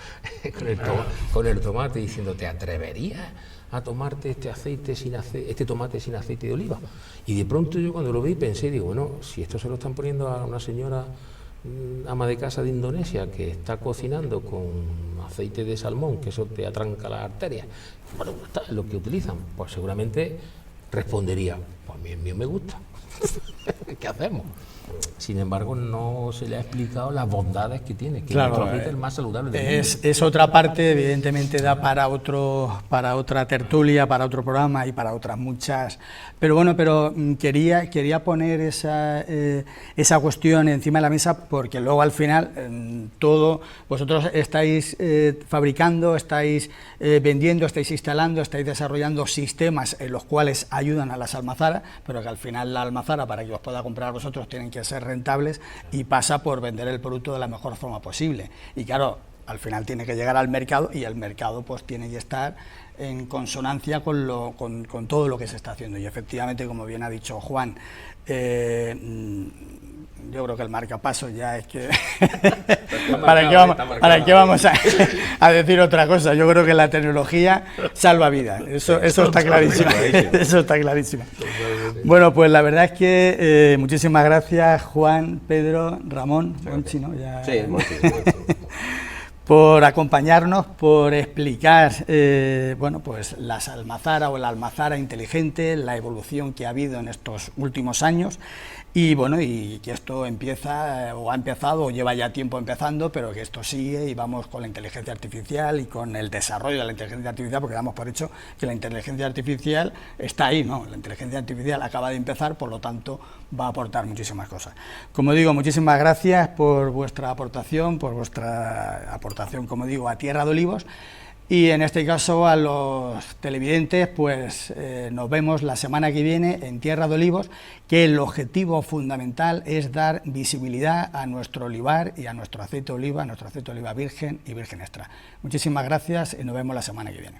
con el tomate, diciendo: ¿te atreverías a tomarte este tomate sin aceite de oliva? Y de pronto yo cuando lo vi pensé, digo, bueno, si esto se lo están poniendo a una señora ama de casa de Indonesia que está cocinando con aceite de salmón, que eso te atranca las arterias, bueno, es lo que utilizan, pues seguramente respondería: pues a mí el mío me gusta. ¿Qué hacemos? Sin embargo, no se le ha explicado las bondades que tiene, que claro, es el más saludable del mundo. Es otra parte, evidentemente da para otra tertulia, para otro programa y para otras muchas. Pero bueno, quería poner esa cuestión encima de la mesa, porque luego al final vosotros estáis fabricando, estáis vendiendo, estáis instalando, estáis desarrollando sistemas en los cuales ayudan a las almazaras, pero que al final la almazara, para que os pueda comprar vosotros, tienen que ser rentables, y pasa por vender el producto de la mejor forma posible. Y claro, al final tiene que llegar al mercado, y el mercado pues tiene que estar en consonancia con todo lo que se está haciendo. Y efectivamente, como bien ha dicho Juan, yo creo que el marcapaso ya es que... ¿Para qué vamos a decir otra cosa? Yo creo que la tecnología salva vidas, eso está clarísimo. Eso está clarísimo. Bueno, pues la verdad es que muchísimas gracias, Juan, Pedro, Ramón, Monchi, ¿no? Ya... Sí, Monchi. por acompañarnos, por explicar bueno, pues las almazaras o la almazara inteligente, la evolución que ha habido en estos últimos años y bueno, y que esto empieza o ha empezado o lleva ya tiempo empezando, pero que esto sigue y vamos con la inteligencia artificial y con el desarrollo de la inteligencia artificial, porque damos por hecho que la inteligencia artificial está ahí, ¿no? La inteligencia artificial acaba de empezar, por lo tanto va a aportar muchísimas cosas. Como digo, muchísimas gracias por vuestra aportación, como digo, a Tierra de Olivos. Y en este caso a los televidentes, pues nos vemos la semana que viene en Tierra de Olivos, que el objetivo fundamental es dar visibilidad a nuestro olivar y a nuestro aceite de oliva virgen y virgen extra. Muchísimas gracias y nos vemos la semana que viene.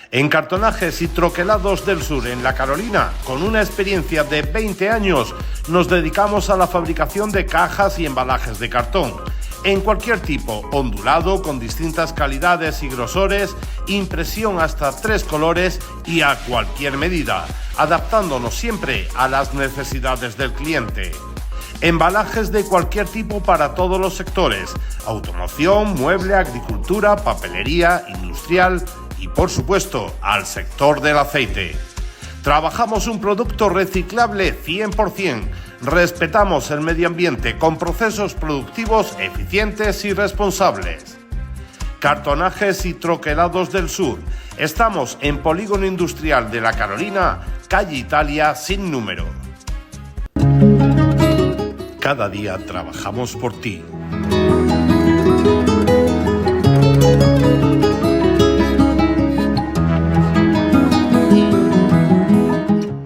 En Cartonajes y Troquelados del Sur, en La Carolina, con una experiencia de 20 años, nos dedicamos a la fabricación de cajas y embalajes de cartón. En cualquier tipo, ondulado, con distintas calidades y grosores, impresión hasta 3 colores y a cualquier medida, adaptándonos siempre a las necesidades del cliente. Embalajes de cualquier tipo para todos los sectores: automoción, mueble, agricultura, papelería, industrial y, por supuesto, al sector del aceite. Trabajamos un producto reciclable 100%, respetamos el medio ambiente con procesos productivos eficientes y responsables. Cartonajes y Troquelados del Sur. Estamos en Polígono Industrial de La Carolina, calle Italia sin número. Cada día trabajamos por ti.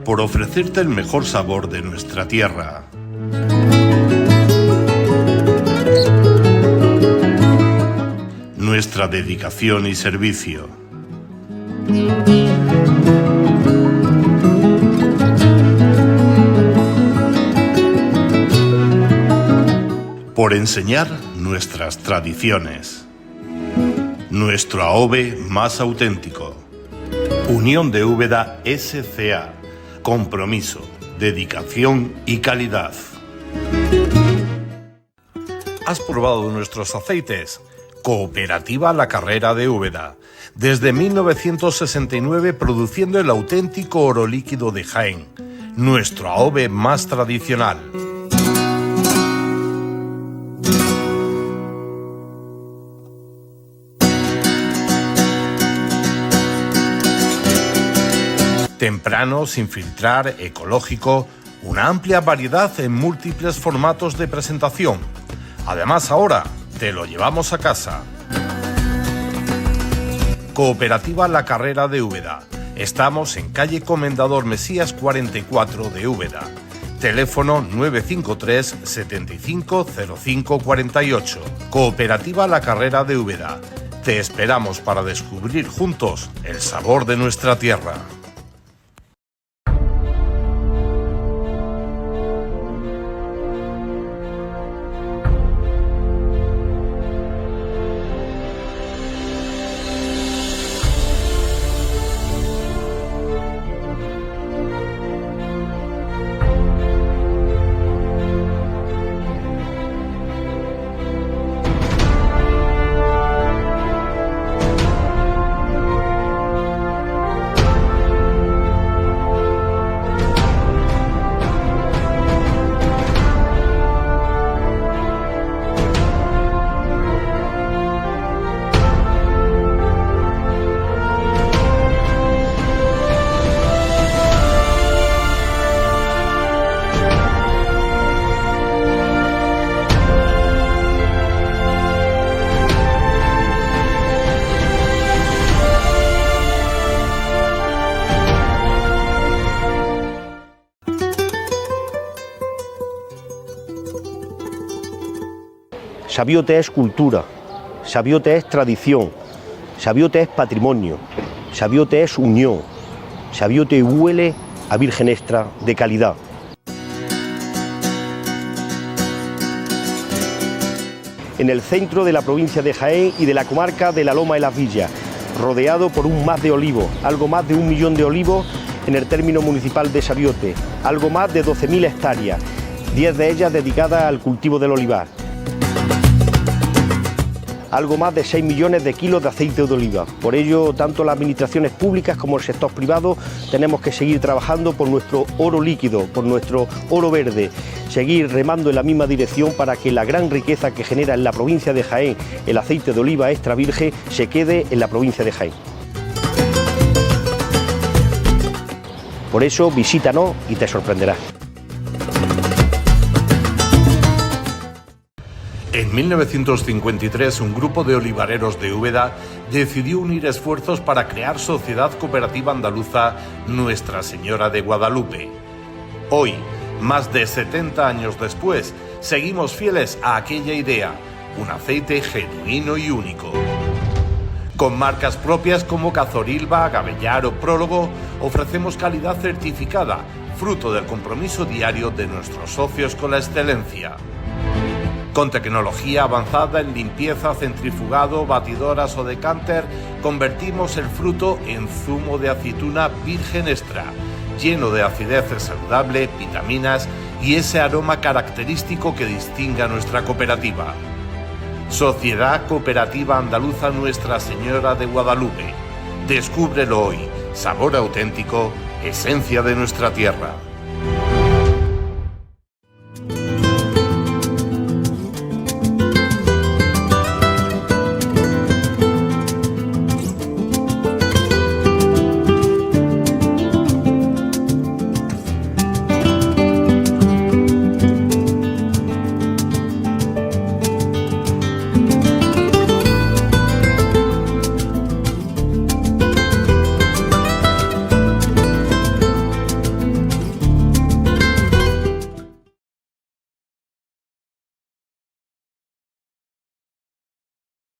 Por ofrecerte el mejor sabor de nuestra tierra. Nuestra dedicación y servicio. Por enseñar nuestras tradiciones. Nuestro AOVE más auténtico. Unión de Úbeda S.C.A. Compromiso, dedicación y calidad. ¿Has probado nuestros aceites? Cooperativa La Carrera de Úbeda. Desde 1969 produciendo el auténtico oro líquido de Jaén, nuestro AOVE más tradicional. Temprano, sin filtrar, ecológico, una amplia variedad en múltiples formatos de presentación. Además, ahora te lo llevamos a casa. Cooperativa La Carrera de Úbeda. Estamos en calle Comendador Mesías 44 de Úbeda. Teléfono 953 75 05 48. Cooperativa La Carrera de Úbeda. Te esperamos para descubrir juntos el sabor de nuestra tierra. Sabiote es cultura, Sabiote es tradición, Sabiote es patrimonio, Sabiote es unión, Sabiote huele a virgen extra de calidad. En el centro de la provincia de Jaén y de la comarca de la Loma de las Villas, rodeado por un más de olivos, algo más de 1 millón de olivos en el término municipal de Sabiote, algo más de 12.000 hectáreas, 10 de ellas dedicadas al cultivo del olivar. Algo más de 6 millones de kilos de aceite de oliva. Por ello, tanto las administraciones públicas como el sector privado tenemos que seguir trabajando por nuestro oro líquido, por nuestro oro verde, seguir remando en la misma dirección para que la gran riqueza que genera en la provincia de Jaén el aceite de oliva extra virgen se quede en la provincia de Jaén. Por eso, visítanos y te sorprenderás. En 1953, un grupo de olivareros de Úbeda decidió unir esfuerzos para crear Sociedad Cooperativa Andaluza Nuestra Señora de Guadalupe. Hoy, más de 70 años después, seguimos fieles a aquella idea, un aceite genuino y único. Con marcas propias como Cazorilba, Gavellar o Prólogo, ofrecemos calidad certificada, fruto del compromiso diario de nuestros socios con la excelencia. Con tecnología avanzada en limpieza, centrifugado, batidoras o decanter, convertimos el fruto en zumo de aceituna virgen extra, lleno de acidez saludable, vitaminas y ese aroma característico que distingue a nuestra cooperativa. Sociedad Cooperativa Andaluza Nuestra Señora de Guadalupe. Descúbrelo hoy. Sabor auténtico, esencia de nuestra tierra.